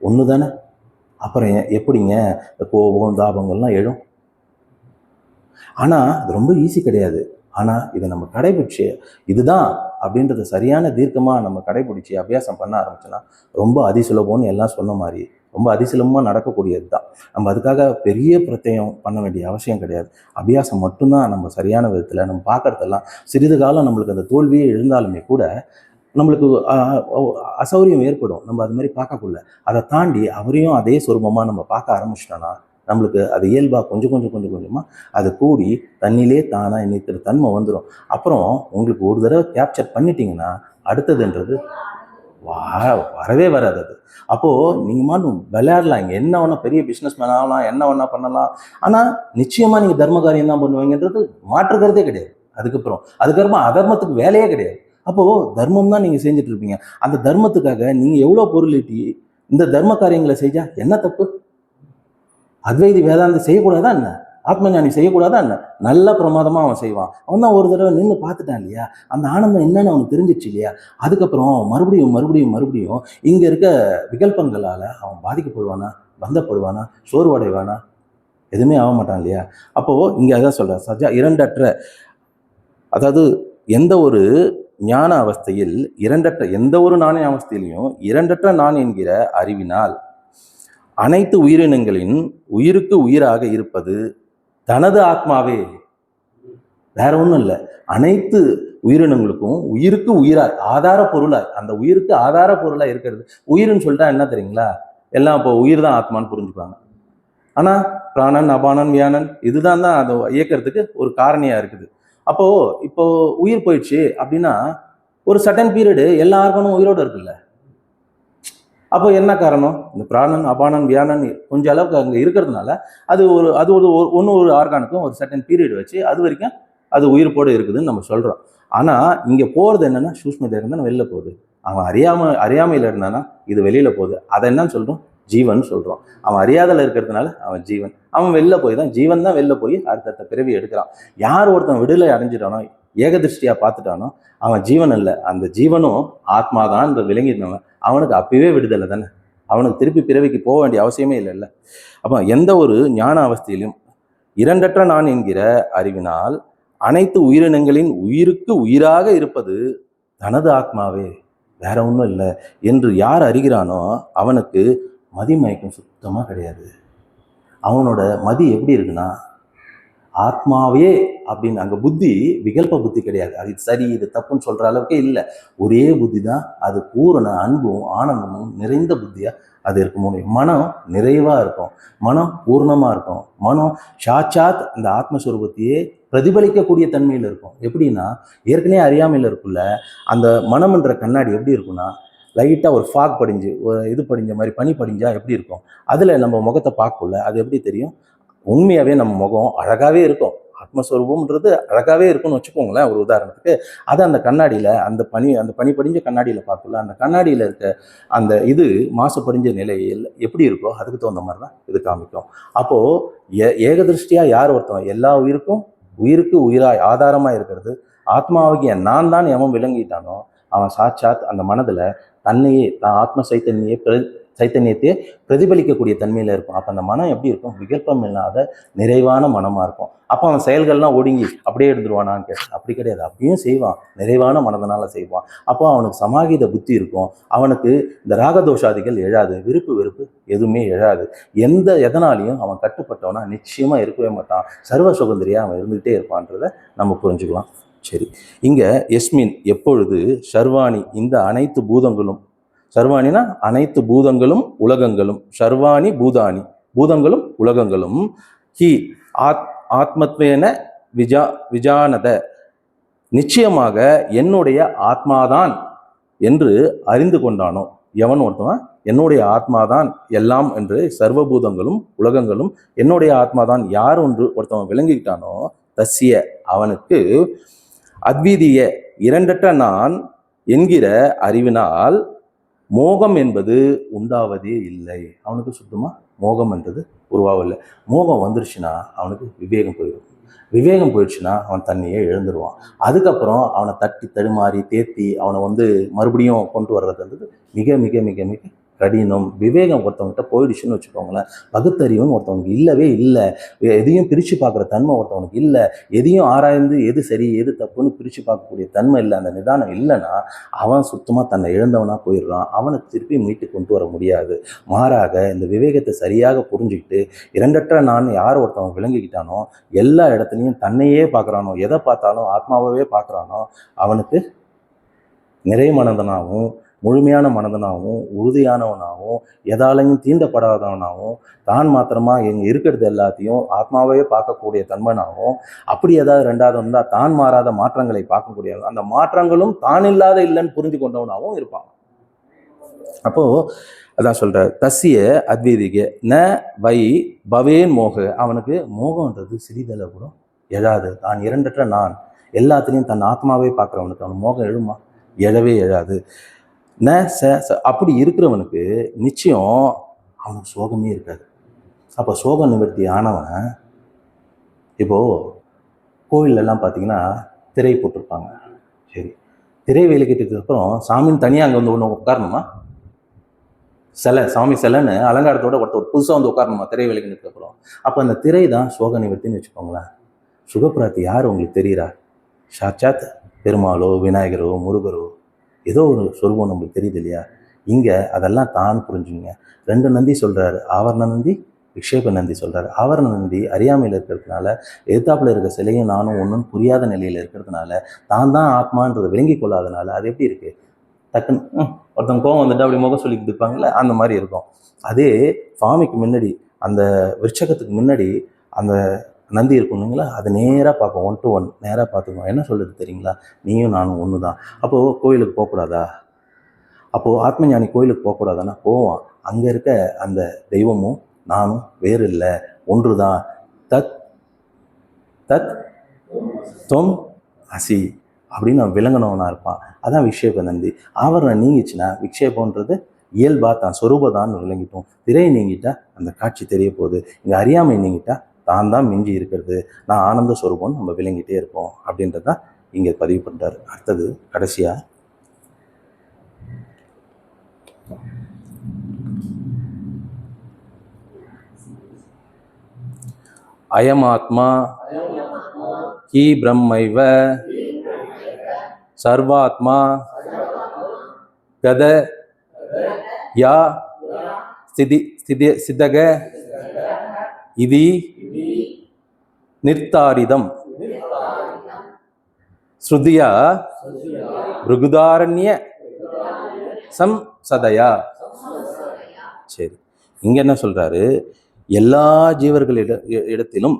ஒன்று தானே. அப்புறம் எப்படிங்க கோபம் தாபங்கள்லாம் எழும்? ஆனால் அது ரொம்ப ஈஸி கிடையாது. ஆனால் இதை நம்ம கடைபிடிச்சி இதுதான் அப்படின்றத சரியான தீர்க்கமாக நம்ம கடைபிடிச்சி அபியாசம் பண்ண ஆரம்பிச்சோன்னா ரொம்ப அதிசுலபம்னு எல்லாம் சொன்ன மாதிரி ரொம்ப அதிசுலபமாக நடக்கக்கூடியது தான். நம்ம அதுக்காக பெரிய பிரத்யம் பண்ண வேண்டிய அவசியம் கிடையாது. அபியாசம் மட்டும்தான் நம்ம சரியான விதத்தில் நம்ம பார்க்குறதெல்லாம். சிறிது காலம் நம்மளுக்கு அந்த தோல்வியே எழுந்தாலுமே கூட நம்மளுக்கு அசௌரியம் ஏற்படும். நம்ம அது மாதிரி பார்க்கக்குள்ள அதை தாண்டி அவரையும் அதே சொரூபமாக நம்ம பார்க்க ஆரம்பிச்சிட்டோன்னா நம்மளுக்கு அது இயல்பாக கொஞ்சம் கொஞ்சமாக அது கூடி தண்ணியிலே தானாக நிற்கிற தன்மை வந்துடும். அப்புறம் உங்களுக்கு ஒரு தடவை கேப்சர் பண்ணிட்டீங்கன்னா அடுத்ததுன்றது வரவே வராது. அது அப்போது நீங்கள் மாட்டும் விளையாடலாம், இங்கே என்ன வேணா பெரிய பிஸ்னஸ் மேன் ஆகலாம், என்ன வேணா பண்ணலாம், ஆனால் நிச்சயமாக நீங்கள் தர்ம காரியம் தான் பண்ணுவீங்கன்றது மாற்றுக்கிறதே கிடையாது. அதுக்கப்புறம் அதர்மத்துக்கு வேலையே கிடையாது. அப்போது தர்மம் தான் நீங்கள் செஞ்சுட்டு இருப்பீங்க. அந்த தர்மத்துக்காக நீங்கள் எவ்வளோ பொருள் ஈட்டி இந்த தர்ம காரியங்களை செஞ்சா என்ன தப்பு? அத்வைதி வேதாந்தி செய்யக்கூடாதா என்ன? ஆத்மஞானி செய்யக்கூடாதா என்ன? நல்ல பிரமாதமாக அவன் செய்வான். அவன் தான் ஒரு தடவை நின்று பார்த்துட்டான் இல்லையா? அந்த ஆனந்தம் என்னன்னு அவனுக்கு தெரிஞ்சிச்சு இல்லையா? அதுக்கப்புறம் மறுபடியும் இங்கே இருக்க விகல்பங்களால் அவன் பாதிக்கப்படுவானா, பந்தப்படுவானா, சோர்வடைவானா? எதுவுமே ஆக மாட்டான் இல்லையா? அப்போது இங்கே அதான் சொல்கிறேன், சஜா இரண்டற்ற, அதாவது எந்த ஒரு ஞான அவஸ்தையில் இரண்டற்ற, எந்த ஒரு நாணய அவஸ்தையிலையும் இரண்டற்ற நான் என்கிற அறிவினால் அனைத்து உயிரினங்களின் உயிருக்கு உயிராக இருப்பது தனது ஆத்மாவே, வேற ஒன்றும் இல்லை. அனைத்து உயிரினங்களுக்கும் உயிருக்கு உயிராய் ஆதார பொருளாய், அந்த உயிருக்கு ஆதார பொருளாய் இருக்கிறது. உயிர்னு சொல்லிட்டா என்ன தெரியுங்களா? எல்லாம் இப்போ உயிர் தான் ஆத்மான்னு புரிஞ்சுப்பாங்க. ஆனால் பிராணன் அபானன் வியானன் இதுதான் தான் அதை இயக்கிறதுக்கு ஒரு காரணியாக இருக்குது. அப்போது இப்போ உயிர் போயிடுச்சு அப்படின்னா ஒரு சர்டன் பீரியடு எல்லா ஆர்கனும் உயிரோடு இருக்குல்ல. அப்போ என்ன காரணம்? இந்த பிராணன் அபானன் வியானன் கொஞ்சம் அளவுக்கு அங்கே இருக்கிறதுனால அது ஒரு ஆர்கானுக்கும் ஒரு சர்டன் பீரியட் வச்சு அது வரைக்கும் அது உயிர்ப்போடு இருக்குதுன்னு நம்ம சொல்கிறோம். ஆனால் இங்கே போகிறது என்னென்னா சூஷ்ம தேகம் தான் வெளில போகுது. அவன் அறியாமையில் இருந்தானா இது வெளியில் போகுது. அதை என்னன்னு சொல்கிறோம்? ஜீவன் சொல்கிறோம். அவன் அறியாதல இருக்கிறதுனால அவன் ஜீவன். அவன் வெளில போய் தான் ஜீவன் தான் வெளில போய் அடுத்த பிறவி எடுக்கிறான். யார் ஒருத்தன் விடுதலை அடைஞ்சிட்டானோ, ஏகதிருஷ்டியாக பார்த்துட்டானோ அவன் ஜீவன் இல்லை, அந்த ஜீவனும் ஆத்மாதான் விளங்கிட்டவன். அவனுக்கு அப்பவே விடுதலை தானே. அவனுக்கு திருப்பி பிறவிக்கு போக வேண்டிய அவசியமே இல்லைல்ல. அப்போ எந்த ஒரு ஞான அவஸ்தையிலும் இரண்டற்ற நான் என்கிற அறிவினால் அனைத்து உயிரினங்களின் உயிருக்கு உயிராக இருப்பது தனது ஆத்மாவே, வேற ஒன்றும் இல்லை என்று யார் அறிகிறானோ அவனுக்கு மதிமயக்கம் சுத்தமாக கிடையாது. அவனோட மதி எப்படி இருக்குன்னா ஆத்மாவே அப்படின்னு, அங்கே புத்தி விகல்ப புத்தி கிடையாது. அது சரி இது தப்புன்னு சொல்கிற அளவுக்கே இல்லை. ஒரே புத்தி தான், அது பூரண அன்பும் ஆனந்தமும் நிறைந்த புத்தியாக அது இருக்க முடியும். மனம் நிறைவாக இருக்கும், மனம் பூர்ணமாக இருக்கும், மனம் சாட்சாத் அந்த ஆத்மஸ்வரூபத்தையே பிரதிபலிக்கக்கூடிய தன்மையில் இருக்கும். எப்படின்னா, ஏற்கனவே அறியாமையில் இருக்குல்ல அந்த மனம்ன்ற கண்ணாடி எப்படி இருக்குன்னா, லைட்டாக ஒரு ஃபாக் படிஞ்சு ஒரு இது படிஞ்ச மாதிரி பனி படிஞ்சா எப்படி இருக்கும், அதில் நம்ம முகத்தை பார்க்கல அது எப்படி தெரியும்? உண்மையாகவே நம்ம முகம் அழகாகவே இருக்கும், ஆத்மஸ்வரூபம்ன்றது அழகாகவே இருக்கும்னு வச்சுக்கோங்களேன். ஒரு உதாரணத்துக்கு அதை அந்த கண்ணாடியில் அந்த பனி படிஞ்ச கண்ணாடியில் பார்க்கல, அந்த கண்ணாடியில் இருக்க அந்த இது மாசு படிஞ்ச நிலையில் எப்படி இருக்கோ அதுக்கு தகுந்த மாதிரி தான் இது காமிக்கும். அப்போது ஏகதிருஷ்டியாக யார் ஒருத்தவன் எல்லா உயிருக்கு உயிராய் ஆதாரமாக இருக்கிறது ஆத்மாவாகிய நான் தான் எவன் விளங்கிட்டானோ அவன் சாட்சாத் அந்த மனதில் தன்னையே தான் ஆத்ம சைத்தன்யத்தையே பிரதிபலிக்கக்கூடிய தன்மையில் இருக்கும். அப்போ அந்த மனம் எப்படி இருக்கும்? விகல்பம் இல்லாத நிறைவான மனமாக இருக்கும். அப்போ அவன் செயல்கள்லாம் ஒடுங்கி அப்படியே எடுத்துருவானான்னு கேட்டு அப்படி கிடையாது, அப்படியும் செய்வான், நிறைவான மனதனால செய்வான். அப்போ அவனுக்கு சமாகித புத்தி இருக்கும், அவனுக்கு இந்த ராகதோஷாதிகள் எழாது, விருப்பு வெறுப்பு எதுவுமே எழாது, எதனாலையும் அவன் கட்டுப்பட்டவனா நிச்சயமாக இருக்கவே மாட்டான், சர்வ சுதந்திரியாக அவன் இருந்துகிட்டே இருப்பான்றதை நம்ம புரிஞ்சுக்கலாம். சரி, இங்கே எஸ்மின் எப்பொழுது சர்வாணி இந்த அனைத்து பூதங்களும், சர்வாணினா அனைத்து பூதங்களும் உலகங்களும், சர்வாணி பூதானி பூதங்களும் உலகங்களும், ஹி ஆத்மத்வேன விஜானத நிச்சயமாக என்னுடைய ஆத்மாதான் என்று அறிந்து கொண்டானோ, எவன் ஒருத்தவன் என்னுடைய ஆத்மாதான் எல்லாம் என்று சர்வபூதங்களும் உலகங்களும் என்னுடைய ஆத்மாதான் யார் ஒன்று ஒருத்தவன் விளங்கிக்கிட்டானோ, தஸ்ய அவனுக்கு அத்விதீய இரண்டற்ற நான் என்கிற அறிவினால் மோகம் என்பது உண்டாவதே இல்லை. அவனுக்கு சுத்தமாக மோகம் என்றது உருவாகவில்லை. மோகம் வந்துருச்சுன்னா அவனுக்கு விவேகம் போயிடும், விவேகம் போயிடுச்சுன்னா அவன் தண்ணியே எழுந்துருவான். அதுக்கப்புறம் அவனை தட்டி தடுமாறி தேத்தி அவனை மறுபடியும் கொண்டு வர்றது மிக மிக மிக மிக கடினம். விவேகம் ஒருத்தவங்கிட்ட போயிடுச்சுன்னு வச்சுக்கோங்களேன், பகுத்தறிவுன்னு ஒருத்தவனுக்கு இல்லவே இல்லை, எதையும் பிரித்து பார்க்குற தன்மை ஒருத்தவனுக்கு இல்லை, எதையும் ஆராய்ந்து எது சரி எது தப்புன்னு பிரித்து பார்க்கக்கூடிய தன்மை இல்லை, அந்த நிதானம் இல்லைன்னா அவன் சுத்தமாக தன்னை இழந்தவனாக போயிடுறான், அவனுக்கு திருப்பி மீட்டு கொண்டு வர முடியாது. மாறாக இந்த விவேகத்தை சரியாக புரிஞ்சுக்கிட்டு இரண்டற்ற நான் யார் ஒருத்தவன் விளங்கிக்கிட்டானோ, எல்லா இடத்துலையும் தன்னையே பார்க்குறானோ, எதை பார்த்தாலும் ஆத்மாவே பார்க்குறானோ, அவனுக்கு நிறைமனதனாகவும் முழுமையான மனதனாகவும் உறுதியானவனாகவும் எதாலையும் தீண்டப்படாதவனாகவும் தான் மாத்திரமா எங்க இருக்கிறது எல்லாத்தையும் ஆத்மாவே பார்க்கக்கூடிய தன்மனாகவும், அப்படி ஏதாவது ரெண்டாவது இருந்தால் தான் மாறாத மாற்றங்களை பார்க்கக்கூடிய அந்த மாற்றங்களும் தான் இல்லாத இல்லைன்னு புரிஞ்சு கொண்டவனாகவும் இருப்பான். அப்போ அதான் சொல்ற தசிய அத்வீதிக ந வை பவேன் மோக, அவனுக்கு மோகம்ன்றது சிறிதளவு கூட எழாது. தான் இரண்டற்ற நான் எல்லாத்துலேயும் தன் ஆத்மாவே பார்க்குறவனுக்கு அவன் மோகம் எழுமா? எழவே எழாது. ந அப்படி இருக்கிறவனுக்கு நிச்சயம் அவனுக்கு சோகமே இருக்காது. அப்போ சோக நிவர்த்தி ஆனவன், இப்போது கோவிலெல்லாம் பார்த்தீங்கன்னா திரை போட்டிருப்பாங்க, சரி, திரை வேலை கட்டிட்டதுக்கப்புறம் சாமின்னு தனியாக அங்கே ஒன்று உட்காரணுமா? சாமி சிலைன்னு அலங்காரத்தோட ஒருத்தர் புதுசாக உட்காரணுமா திரை வேலை கட்டினதுக்கப்புறம்? அப்போ அந்த திரை தான் சோக நிவர்த்தின்னு வச்சுக்கோங்களேன். சுகப்பிராப்தி யார் உங்களுக்கு தெரியுறா? சாட்சாத் பெருமாளோ விநாயகரோ முருகரோ ஏதோ ஒரு சொருபம் நம்மளுக்கு தெரியுது இல்லையா? இங்கே அதெல்லாம் தான் புரிஞ்சுங்க. 2 நந்தி சொல்கிறாரு, ஆவரண நந்தி விக்ஷேப நந்தி சொல்கிறாரு. ஆவரண நந்தி அறியாமையில் இருக்கிறதுனால எதிர்த்தாப்பில் இருக்க சிலையும் நானும் ஒன்றும் புரியாத நிலையில் இருக்கிறதுனால தான் தான் ஆத்மான்றதை விளங்கி கொள்ளாதனால அது எப்படி இருக்குது, டக்குன்னு ஒருத்தவங்க கோவம் வந்துட்டு அப்படி முகம் சொல்லிட்டு இருப்பாங்கல்ல, அந்த மாதிரி இருக்கும். அதே சுவாமிக்கு முன்னாடி அந்த விருட்சகத்துக்கு முன்னாடி அந்த நந்தி இருக்குங்களா, அது நேராக பார்க்கும், 1 to 1 நேராக பார்த்துக்கணும். என்ன சொல்லுது தெரியுங்களா? நீயும் நானும் ஒன்று தான். அப்போது கோயிலுக்கு போகக்கூடாதா? அப்போது ஆத்மஞானி கோயிலுக்கு போகக்கூடாதானா? போவான். அங்கே இருக்க அந்த தெய்வமும் நானும் வேறு இல்லை, ஒன்று தான். தத் தத் தொம் அசி அப்படின்னு அவன் விளங்கினவனாக இருப்பான். அதான் விக்ஷேப நந்தி. ஆவரணம் நீங்கிச்சுன்னா விக்ஷேபன்றது இயல்பாக தான் சொரூபதான்னு விளங்கிட்டோம். திரை நீங்கிட்டா அந்த காட்சி தெரிய போகுது. இங்கே அறியாமை நீங்கிட்டா தான் தான் மிஞ்சி இருக்கிறது, நான் ஆனந்த ஸ்வரூபம் நம்ம விளங்கிட்டே இருப்போம் அப்படின்றதான் இங்கே பதிவு பண்ணுறாரு. அடுத்தது கடைசியா அயமாத்மா ஹி பிரம்மைவ சர்வாத்மா கத யா சிதக இதி நிர்தாரிதம் ஸ்ருதியா ருகுதாரண்ய சம்சதயா சரி, இங்க என்ன சொல்றாரு? எல்லா இடத்திலும்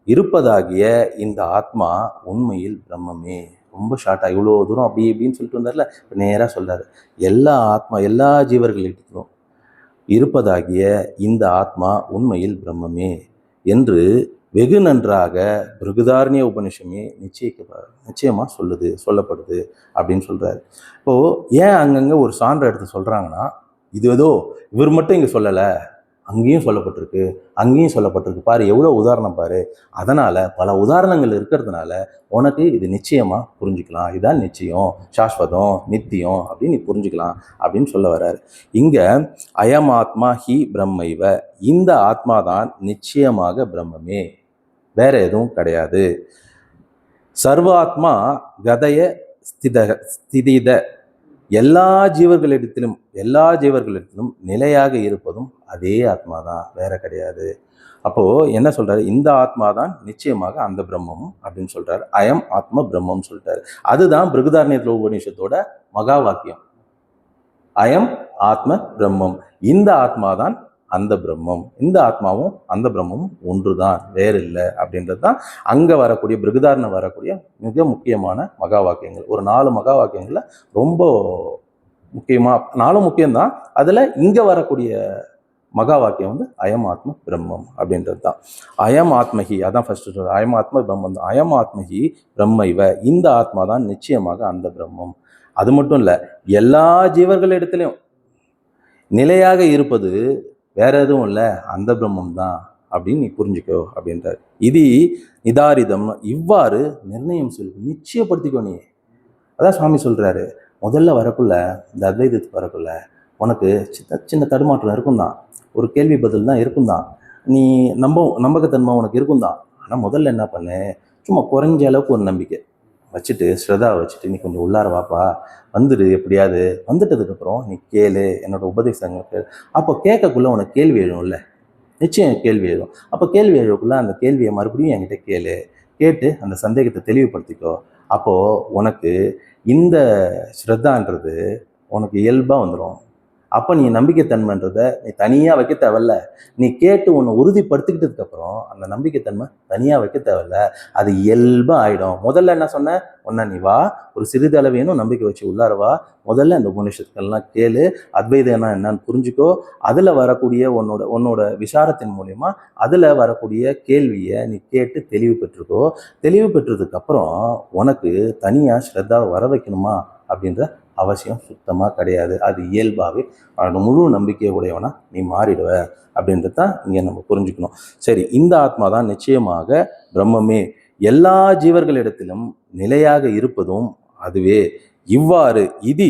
இருப்பதாகிய இந்த ஆத்மா உண்மையில் பிரம்மமே. ரொம்ப ஷார்ட்டா இவ்வளோ தூரம் அப்படி இப்படின்னு சொல்லிட்டு வந்தார்ல, நேராக சொல்றாரு. எல்லா ஜீவர்களிடத்திலும் இருப்பதாகிய இந்த ஆத்மா உண்மையில் பிரம்மமே என்று வெகு நன்றாக பிருகதாரண்ய உபனிஷமே நிச்சயமா சொல்லப்படுது அப்படின்னு சொல்றாரு. இப்போ ஏன் அங்கங்க ஒரு சான்று எடுத்து சொல்றாங்கன்னா, இது ஏதோ இவர் மட்டும் இங்க சொல்லல, அங்கேயும் சொல்லப்பட்டிருக்கு, அங்கேயும் சொல்லப்பட்டிருக்கு, பாரு எவ்வளோ உதாரணம் பாரு. அதனால பல உதாரணங்கள் இருக்கிறதுனால உனக்கு இது நிச்சயமா புரிஞ்சுக்கலாம். இதுதான் நிச்சயம், சாஸ்வதம், நித்தியம் அப்படின்னு நீ புரிஞ்சுக்கலாம் அப்படின்னு சொல்ல வர்றாரு. இங்க அயம் ஆத்மா ஹி பிரம்மைவ, இந்த ஆத்மா தான் நிச்சயமாக பிரம்மமே, வேற எதுவும் கிடையாது. சர்வாத்மா கதய ஸ்திதித, எல்லா ஜீவர்களிடத்திலும் நிலையாக இருப்பதும் அதே ஆத்மா தான், வேற கிடையாது. அப்போ என்ன சொல்றாரு? இந்த ஆத்மா தான் நிச்சயமாக அந்த பிரம்மமும் அப்படின்னு சொல்றாரு. அயம் ஆத்ம பிரம்மம் சொல்லிட்டாரு. அதுதான் பிருகதாரண்ய உபநிஷத்தோட மகா வாக்கியம். அயம் ஆத்ம பிரம்மம், இந்த ஆத்மா தான் அந்த பிரம்மம், இந்த ஆத்மாவும் அந்த பிரம்மமும் ஒன்றுதான், வேறு இல்லை அப்படின்றது தான் அங்க வரக்கூடிய பிருகதாரண்யம் வரக்கூடிய மிக முக்கியமான மகா வாக்கியங்கள். ஒரு 4 மகா வாக்கியங்கள்ல ரொம்ப முக்கியமா 4 முக்கியம்தான். அதுல இங்க வரக்கூடிய மகா வாக்கியம் வந்து அயம் ஆத்ம பிரம்மம் அப்படின்றது தான். அயம் ஆத்மஹி, அதான் ஃபர்ஸ்ட் சொல்ற, அயம் ஆத்ம பிரம்மம் தான். அயம் ஆத்மஹி பிரம்மைவ, இந்த ஆத்மா தான் நிச்சயமாக அந்த பிரம்மம். அது மட்டும் இல்ல, எல்லா ஜீவர்களிடத்திலையும் நிலையாக இருப்பது வேற எதுவும் இல்லை, அந்த பிரம்மம் தான் அப்படின்னு நீ புரிஞ்சுக்கோ அப்படின்றார். இது நிதாரிதம், இவ்வாறு நிர்ணயம் சொல்லு, நிச்சயப்படுத்திக்கோ நீ. அதான் சுவாமி சொல்றாரு, முதல்ல வரக்குள்ள, இந்த அத்வைதத்துக்கு வரக்குள்ள உனக்கு சின்ன தடுமாற்றம் இருக்கும் தான், ஒரு கேள்வி பதில் தான் இருக்கும் தான், நீ நம்பகத்தன்மை உனக்கு இருக்கும் தான். ஆனால் முதல்ல என்ன பண்ணு, சும்மா குறைஞ்ச அளவுக்கு ஒரு நம்பிக்கை வச்சுட்டு, ஸ்ரதாவை வச்சுட்டு, நீ கொஞ்சம் உள்ளார வாப்பா, வந்துடு, எப்படியாவது வந்துட்டதுக்கப்புறம் நீ கேளு, என்னோட உபதேசங்கள் கேளு. அப்போ கேட்கக்குள்ள உனக்கு கேள்வி எழும்ல, நிச்சயம் கேள்வி எழும். அப்போ கேள்வி எழுவக்குள்ள அந்த கேள்வியை மறுபடியும் என்கிட்ட கேட்டு அந்த சந்தேகத்தை தெளிவுபடுத்திக்கோ. அப்போது உனக்கு இந்த ஸ்ரத்தான்றது உனக்கு இயல்பாக வந்துடும். அப்போ நீ நம்பிக்கைத்தன்மைன்றதை நீ தனியாக வைக்க தேவையில்ல, நீ கேட்டு உன்னை உறுதிப்படுத்திக்கிட்டதுக்கு அப்புறம் அந்த நம்பிக்கைத்தன்மை தனியாக வைக்க தேவையில்ல, அது இயல்பாக ஆகிடும். முதல்ல என்ன சொன்ன, ஒன்னா நீ வா, ஒரு சிறிதளவேனும் நம்பிக்கை வச்சு உள்ளார வா, முதல்ல இந்த உபநிஷத்துக்கள்லாம் கேளு, அத்வைதம்னா என்னன்னு புரிஞ்சுக்கோ, அதில் வரக்கூடிய உன்னோட விசாரத்தின் மூலயமா அதில் வரக்கூடிய கேள்வியை நீ கேட்டு தெளிவு பெற்றுக்கோ. தெளிவு பெற்றதுக்கப்புறம் உனக்கு தனியாக ஸ்ரத்தாவை வர வைக்கணுமா அப்படின்ற அவசியம் சுத்தமாக கிடையாது. அது இயல்பாகவே முழு நம்பிக்கை உடையவனா நீ மாறிடுவ அப்படின்றது தான் இங்கே நம்ம புரிஞ்சுக்கணும். சரி, இந்த ஆத்மா தான் நிச்சயமாக பிரம்மமே, எல்லா ஜீவர்களிடத்திலும் நிலையாக இருப்பதும் அதுவே. இவ்வாறு இது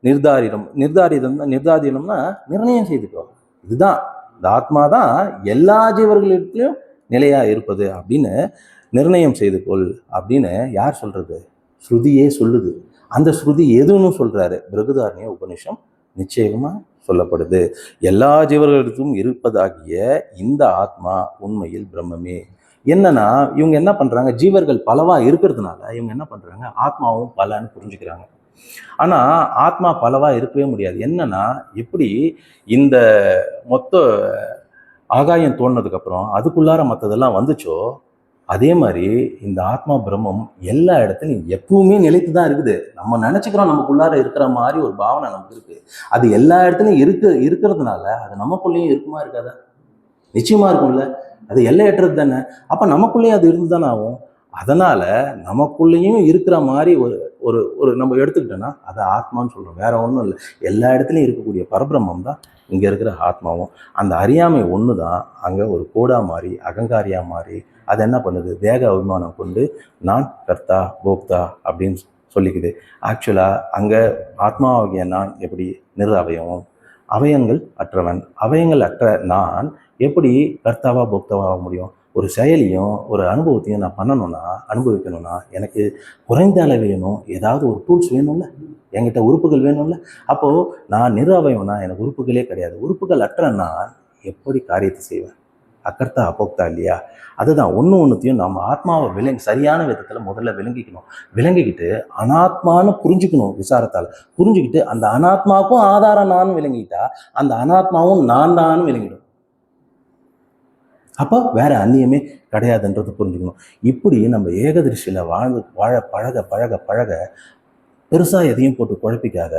நிர்தாரிதம்னா நிர்ணயம் செய்துக்கோ. இதுதான், இந்த ஆத்மா தான் எல்லா ஜீவர்களிடத்திலும் நிலையாக இருப்பது அப்படின்னு நிர்ணயம் செய்து கொள் அப்படின்னு யார் சொல்றது? ஸ்ருதியே சொல்லுது. அந்த ஸ்ருதி எதுன்னு சொல்றாரு? பிருகதாரண்ய உபநிஷம் நிச்சயமா சொல்லப்படுது. எல்லா ஜீவர்களிடத்தும் இருப்பதாகிய இந்த ஆத்மா உண்மையில் பிரம்மமே. என்னன்னா, இவங்க என்ன பண்றாங்க, ஜீவர்கள் பலவா இருக்கிறதுனால இவங்க என்ன பண்றாங்க, ஆத்மாவும் பலன்னு புரிஞ்சுக்கிறாங்க. ஆனா ஆத்மா பலவா இருக்கவே முடியாது. என்னன்னா, எப்படி இந்த மொத்த ஆகாயம் தோணுனதுக்கு அப்புறம் அதுக்குள்ளார மற்றதெல்லாம் வந்துச்சோ, அதே மாதிரி இந்த ஆத்மா பிரம்மம் எல்லா இடத்துலையும் எப்பவுமே நிலைத்து தான் இருக்குது. நம்ம நினைச்சுக்கிறோம் நமக்குள்ளார இருக்கிற மாதிரி ஒரு பாவனை நமக்கு இருக்கு. அது எல்லா இடத்துலையும் இருக்கிறதுனால அது நமக்குள்ளேயும் இருக்குமா இருக்காதா? நிச்சயமா இருக்கும்ல. அது எல்லையற்றது தானே. அப்ப நமக்குள்ளேயும் அது இருந்து தானே ஆகும். அதனால நமக்குள்ளேயும் இருக்கிற மாதிரி ஒரு ஒரு நம்ம எடுத்துக்கிட்டோன்னா அதை ஆத்மான்னு சொல்றோம், வேற ஒன்றும் இல்லை. எல்லா இடத்துலையும் இருக்கக்கூடிய பரபிரம்மம் தான் இங்க இருக்கிற ஆத்மாவும். அந்த அறியாமை ஒன்று தான் அங்கே ஒரு கோடா மாறி அகங்காரியா மாறி அது என்ன பண்ணுது, தேக அபிமானம் கொண்டு நான் கர்த்தா போக்தா அப்படின்னு சொல்லிக்குது. ஆக்சுவலாக அங்கே ஆத்மாவாகிய நான் எப்படி அவயவம், அவயங்கள் அற்றவன், அவயங்கள் அற்ற நான் எப்படி கர்த்தாவா போக்தாவாக முடியும்? ஒரு செயலியும் ஒரு அனுபவத்தையும் நான் அனுபவிக்கணும்னா எனக்கு குறைந்த அளவு வேணும், ஏதாவது ஒரு டூல்ஸ் வேணும்ல, என்கிட்ட உறுப்புகள் வேணும்ல. அப்போது நான் அவயவம்னா எனக்கு உறுப்புகளே கிடையாது. உறுப்புகள் அற்ற நான் எப்படி காரியத்தை செய்வேன்? அக்கர்த்தா அப்போக்தா இல்லையா? அதுதான் ஒன்றுத்தையும் நம்ம ஆத்மாவை சரியான விதத்தில் முதல்ல விளங்கிக்கணும். விளங்கிக்கிட்டு அனாத்மான்னு புரிஞ்சுக்கணும். விசாரத்தால் புரிஞ்சுக்கிட்டு அந்த அனாத்மாவுக்கும் ஆதாரம் நான் விளங்கிட்டா அந்த அனாத்மாவும் நான் தான் விளங்கிடும். அப்போ வேற அந்நியமே கிடையாதுன்றதை புரிஞ்சுக்கணும். இப்படி நம்ம ஏகதிருஷ்டியில் வாழ பழக பழக பழக பெருசாக எதையும் போட்டு குழப்பிக்காத.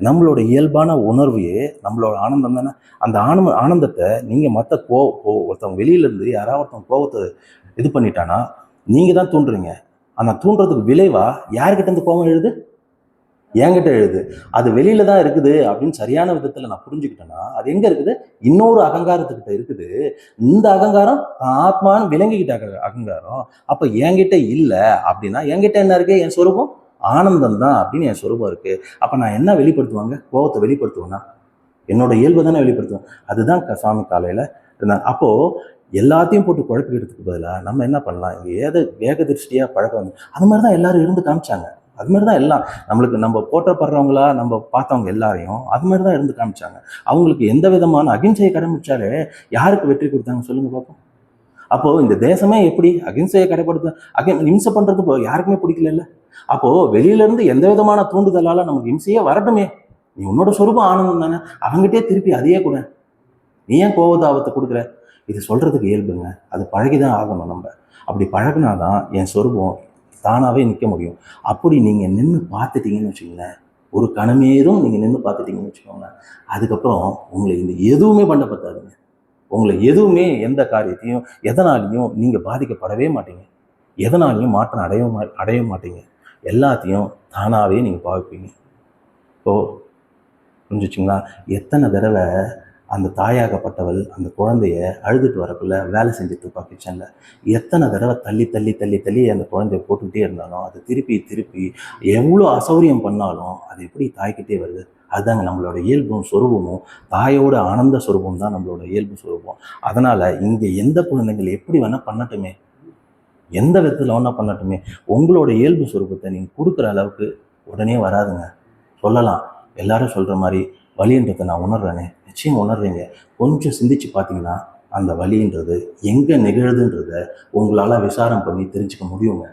நம்மளோட இயல்பான உணர்வையே நம்மளோட ஆனந்தம் தானே. அந்த ஆனந்தத்தை நீங்கள் மற்ற ஒருத்தவங்க வெளியிலேருந்து யாராவது ஒருத்தவங்க கோபத்தை இது பண்ணிட்டானா நீங்கள் தான் தூண்டுறீங்க. ஆனால் தூண்டுறதுக்கு விளைவாக யார்கிட்ட கோபம் எழுது? என்கிட்ட எழுது. அது வெளியில தான் இருக்குது அப்படின்னு சரியான விதத்தில் நான் புரிஞ்சுக்கிட்டேன்னா அது எங்கே இருக்குது? இன்னொரு அகங்காரத்துக்கிட்ட இருக்குது. இந்த அகங்காரம் ஆத்மான்னு விளங்கிக்கிட்ட அகங்காரம். அப்போ என்கிட்ட இல்லை அப்படின்னா என்கிட்ட என்ன இருக்கு? என் சொரூபம் ஆனந்தம் தான் அப்படின்னு என் சொரூபம் இருக்கு. அப்போ நான் என்ன வெளிப்படுத்துவாங்க? கோபத்தை வெளிப்படுத்துவேன்னா என்னோட இயல்பு தானே வெளிப்படுத்துவேன். அதுதான் சாமி காலையில் இருந்தாங்க. அப்போது எல்லாத்தையும் போட்டு குழப்பிக்கிறதுக்கு பதிலாக நம்ம என்ன பண்ணலாம்? இங்கே ஏகதிருஷ்டியாக பழக்கம் வந்து அது மாதிரி தான் எல்லாரும் இருந்து காமிச்சாங்க. அது மாதிரி தான் எல்லாம் நம்ம போற்றப்படுறவங்களா நம்ம பார்த்தவங்க எல்லாரையும் அது மாதிரி தான் இருந்து காமிச்சாங்க. அவங்களுக்கு எந்த விதமான அகிம்சையை கடைபிடிச்சாலே யாருக்கு வெற்றி கொடுத்தாங்க சொல்லுங்க பார்ப்போம். அப்போது இந்த தேசமே எப்படி அகிம்சையை கடைப்படுத்த இம்சை பண்ணுறது யாருக்குமே பிடிக்கல. அப்போது வெளியிலேருந்து எந்த விதமான தூண்டுதலால் நமக்கு இம்சையே வரட்டுமே. நீ உன்னோட சொரூபம் ஆனந்தம் தானே, அவங்ககிட்டே திருப்பி அதையே கூட நீ ஏன் கோபதாபத்தை கொடுக்குற? இது சொல்கிறதுக்கு இயல்புங்க. அது பழகிதான் ஆகணும். நம்ம அப்படி பழகினாதான் என் சொரூபம் தானாகவே நிற்க முடியும். அப்படி நீங்கள் நின்று பார்த்துட்டீங்கன்னு வச்சுக்கோங்களேன், ஒரு கணமேதும் நீங்கள் நின்று பார்த்துட்டீங்கன்னு வச்சுக்கோங்களேன், அதுக்கப்புறம் உங்களை இந்த எதுவுமே பண்ண பத்தாதுங்க. உங்களை எதுவுமே எந்த காரியத்தையும் எதனாலையும் நீங்கள் பாதிக்கப்படவே மாட்டீங்க. எதனாலையும் மாற்றம் அடைய மாட்டீங்க. எல்லாத்தையும் தானாகவே நீங்கள் பாவிப்பீங்க. இப்போது புரிஞ்சுச்சிங்களா? எத்தனை தடவை அந்த தாயாகப்பட்டவள் அந்த குழந்தைய அழுதுட்டு வரக்குள்ள வேலை செஞ்சுட்டு இருப்பா கிச்சனில். எத்தனை தடவை தள்ளி தள்ளி தள்ளி தள்ளி அந்த குழந்தைய போட்டுக்கிட்டே இருந்தாலும் அது திருப்பி திருப்பி எவ்வளோ அசௌரியம் பண்ணாலும் அது எப்படி தாய்கிட்டே வருது? அதுதாங்க நம்மளோட இயல்பும் சொரூபமும். தாயோட ஆனந்த சொரூபம் தான் நம்மளோட இயல்பு சொரூபம். அதனால் இங்கே எந்த குழந்தைகள் எப்படி வேணால் பண்ணட்டுமே, எந்த விதத்தில் வேணால் பண்ணட்டுமே, உங்களோட இயல்பு சொரூபத்தை நீங்கள் கொடுக்குற அளவுக்கு உடனே வராதுங்க. சொல்லலாம், எல்லாரும் சொல்கிற மாதிரி வலின்றதை நான் உணர்றேனே, நிச்சயம் உணர்றீங்க. கொஞ்சம் சிந்திச்சு பார்த்தீங்கன்னா அந்த வலின்றது எங்கே நிகழுதுன்றத உங்களால் விசாரம் பண்ணி தெரிஞ்சுக்க முடியுங்க.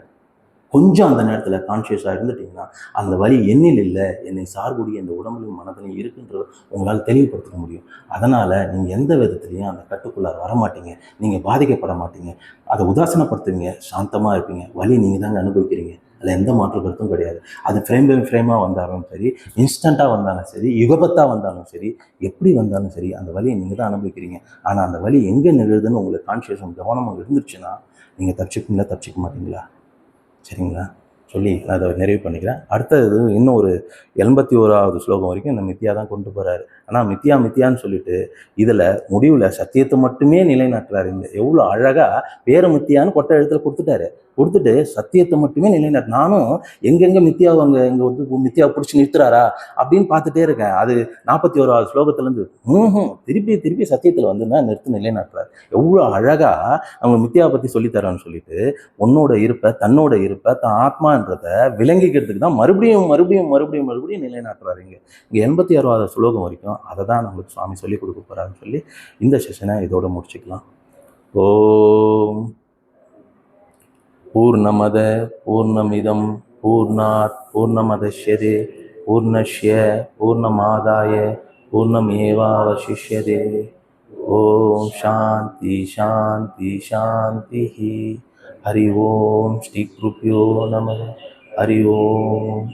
கொஞ்சம் அந்த நேரத்தில் கான்ஷியஸாக இருந்துட்டிங்கன்னா அந்த வலி என்னில் இல்லை, என்னை சார்புடைய இந்த உடம்புலையும் மனதிலையும் இருக்குன்றது உங்களால் தெளிவுபடுத்திக்க முடியும். அதனால் நீங்கள் எந்த விதத்துலையும் அந்த கட்டுக்குள்ளார வரமாட்டீங்க, நீங்கள் பாதிக்கப்பட மாட்டீங்க, அதை உதாசனப்படுத்துவீங்க, சாந்தமாக இருப்பீங்க. வலி நீங்கள் தாங்க அனுபவிக்கிறீங்க, அதில் எந்த மாற்று கருத்தும் கிடையாது. அது ஃப்ரேம் பை ஃப்ரேமாக வந்தாலும் சரி, இன்ஸ்டண்ட்டாக வந்தாலும் சரி, யுகபத்தாக வந்தாலும் சரி, எப்படி வந்தாலும் சரி, அந்த வலியை நீங்கள் தான் அனுபவிக்கிறீங்க. ஆனால் அந்த வலி எங்கே நிகழுதுன்னு உங்களுக்கு கான்ஷியஸும் கவனமாக இருந்துச்சுன்னா நீங்கள் தப்பிச்சிக்க மாட்டீங்களா? சரிங்களா? சொல்லி நான் அதை நிறைவு பண்ணிக்கிறேன். அடுத்தது இன்னும் ஒரு 81வது ஸ்லோகம் வரைக்கும் இந்த மித்தியா தான் கொண்டு போகிறாரு. ஆனால் மித்தியான்னு சொல்லிட்டு இதில் முடிவில் சத்தியத்தை மட்டுமே நிலைநாட்டுறாரு. இங்கே எவ்வளோ அழகாக பேரை மித்தியான்னு கொட்டை எழுத்துல கொடுத்துட்டு சத்தியத்தை மட்டுமே நிலைநாட்டு. நானும் எங்கெங்கே மித்தியாவை இங்கே வந்து மித்தியாவை பிடிச்சி நிறுத்துறாரா அப்படின்னு பார்த்துட்டே இருக்கேன். அது 41வது ஸ்லோகத்துலேருந்து திருப்பி சத்தியத்தில் வந்து தான் நிலைநாட்டுறாரு. எவ்வளோ அழகாக அவங்க மித்தியாவை பற்றி சொல்லித்தரான்னு சொல்லிட்டு தன்னோட இருப்பை தான் ஆத்மான்றதை விளங்கிக்கிறதுக்கு தான் மறுபடியும் நிலைநாட்டுறாரு. இங்கே 86வது ஸ்லோகம் வரைக்கும் அதை தான் நம்மளுக்கு சுவாமி சொல்லிக் கொடுக்க போகிறாருன்னு சொல்லி இந்த செஷனை இதோட முடிச்சுக்கலாம். ஓம் பூர்ணமத பூர்ணமிதம் பூர்ணாத் பூர்ணமதஷ்யதே பூர்ணஸ்ய பூர்ணமாதாய பூர்ணமேவாவசிஷ்யதே. ஓம் சாந்தி சாந்தி சாந்தி. ஹரி ஓம் ஸ்ரீ குருப்யோ நமः. ஹரி ஓம்.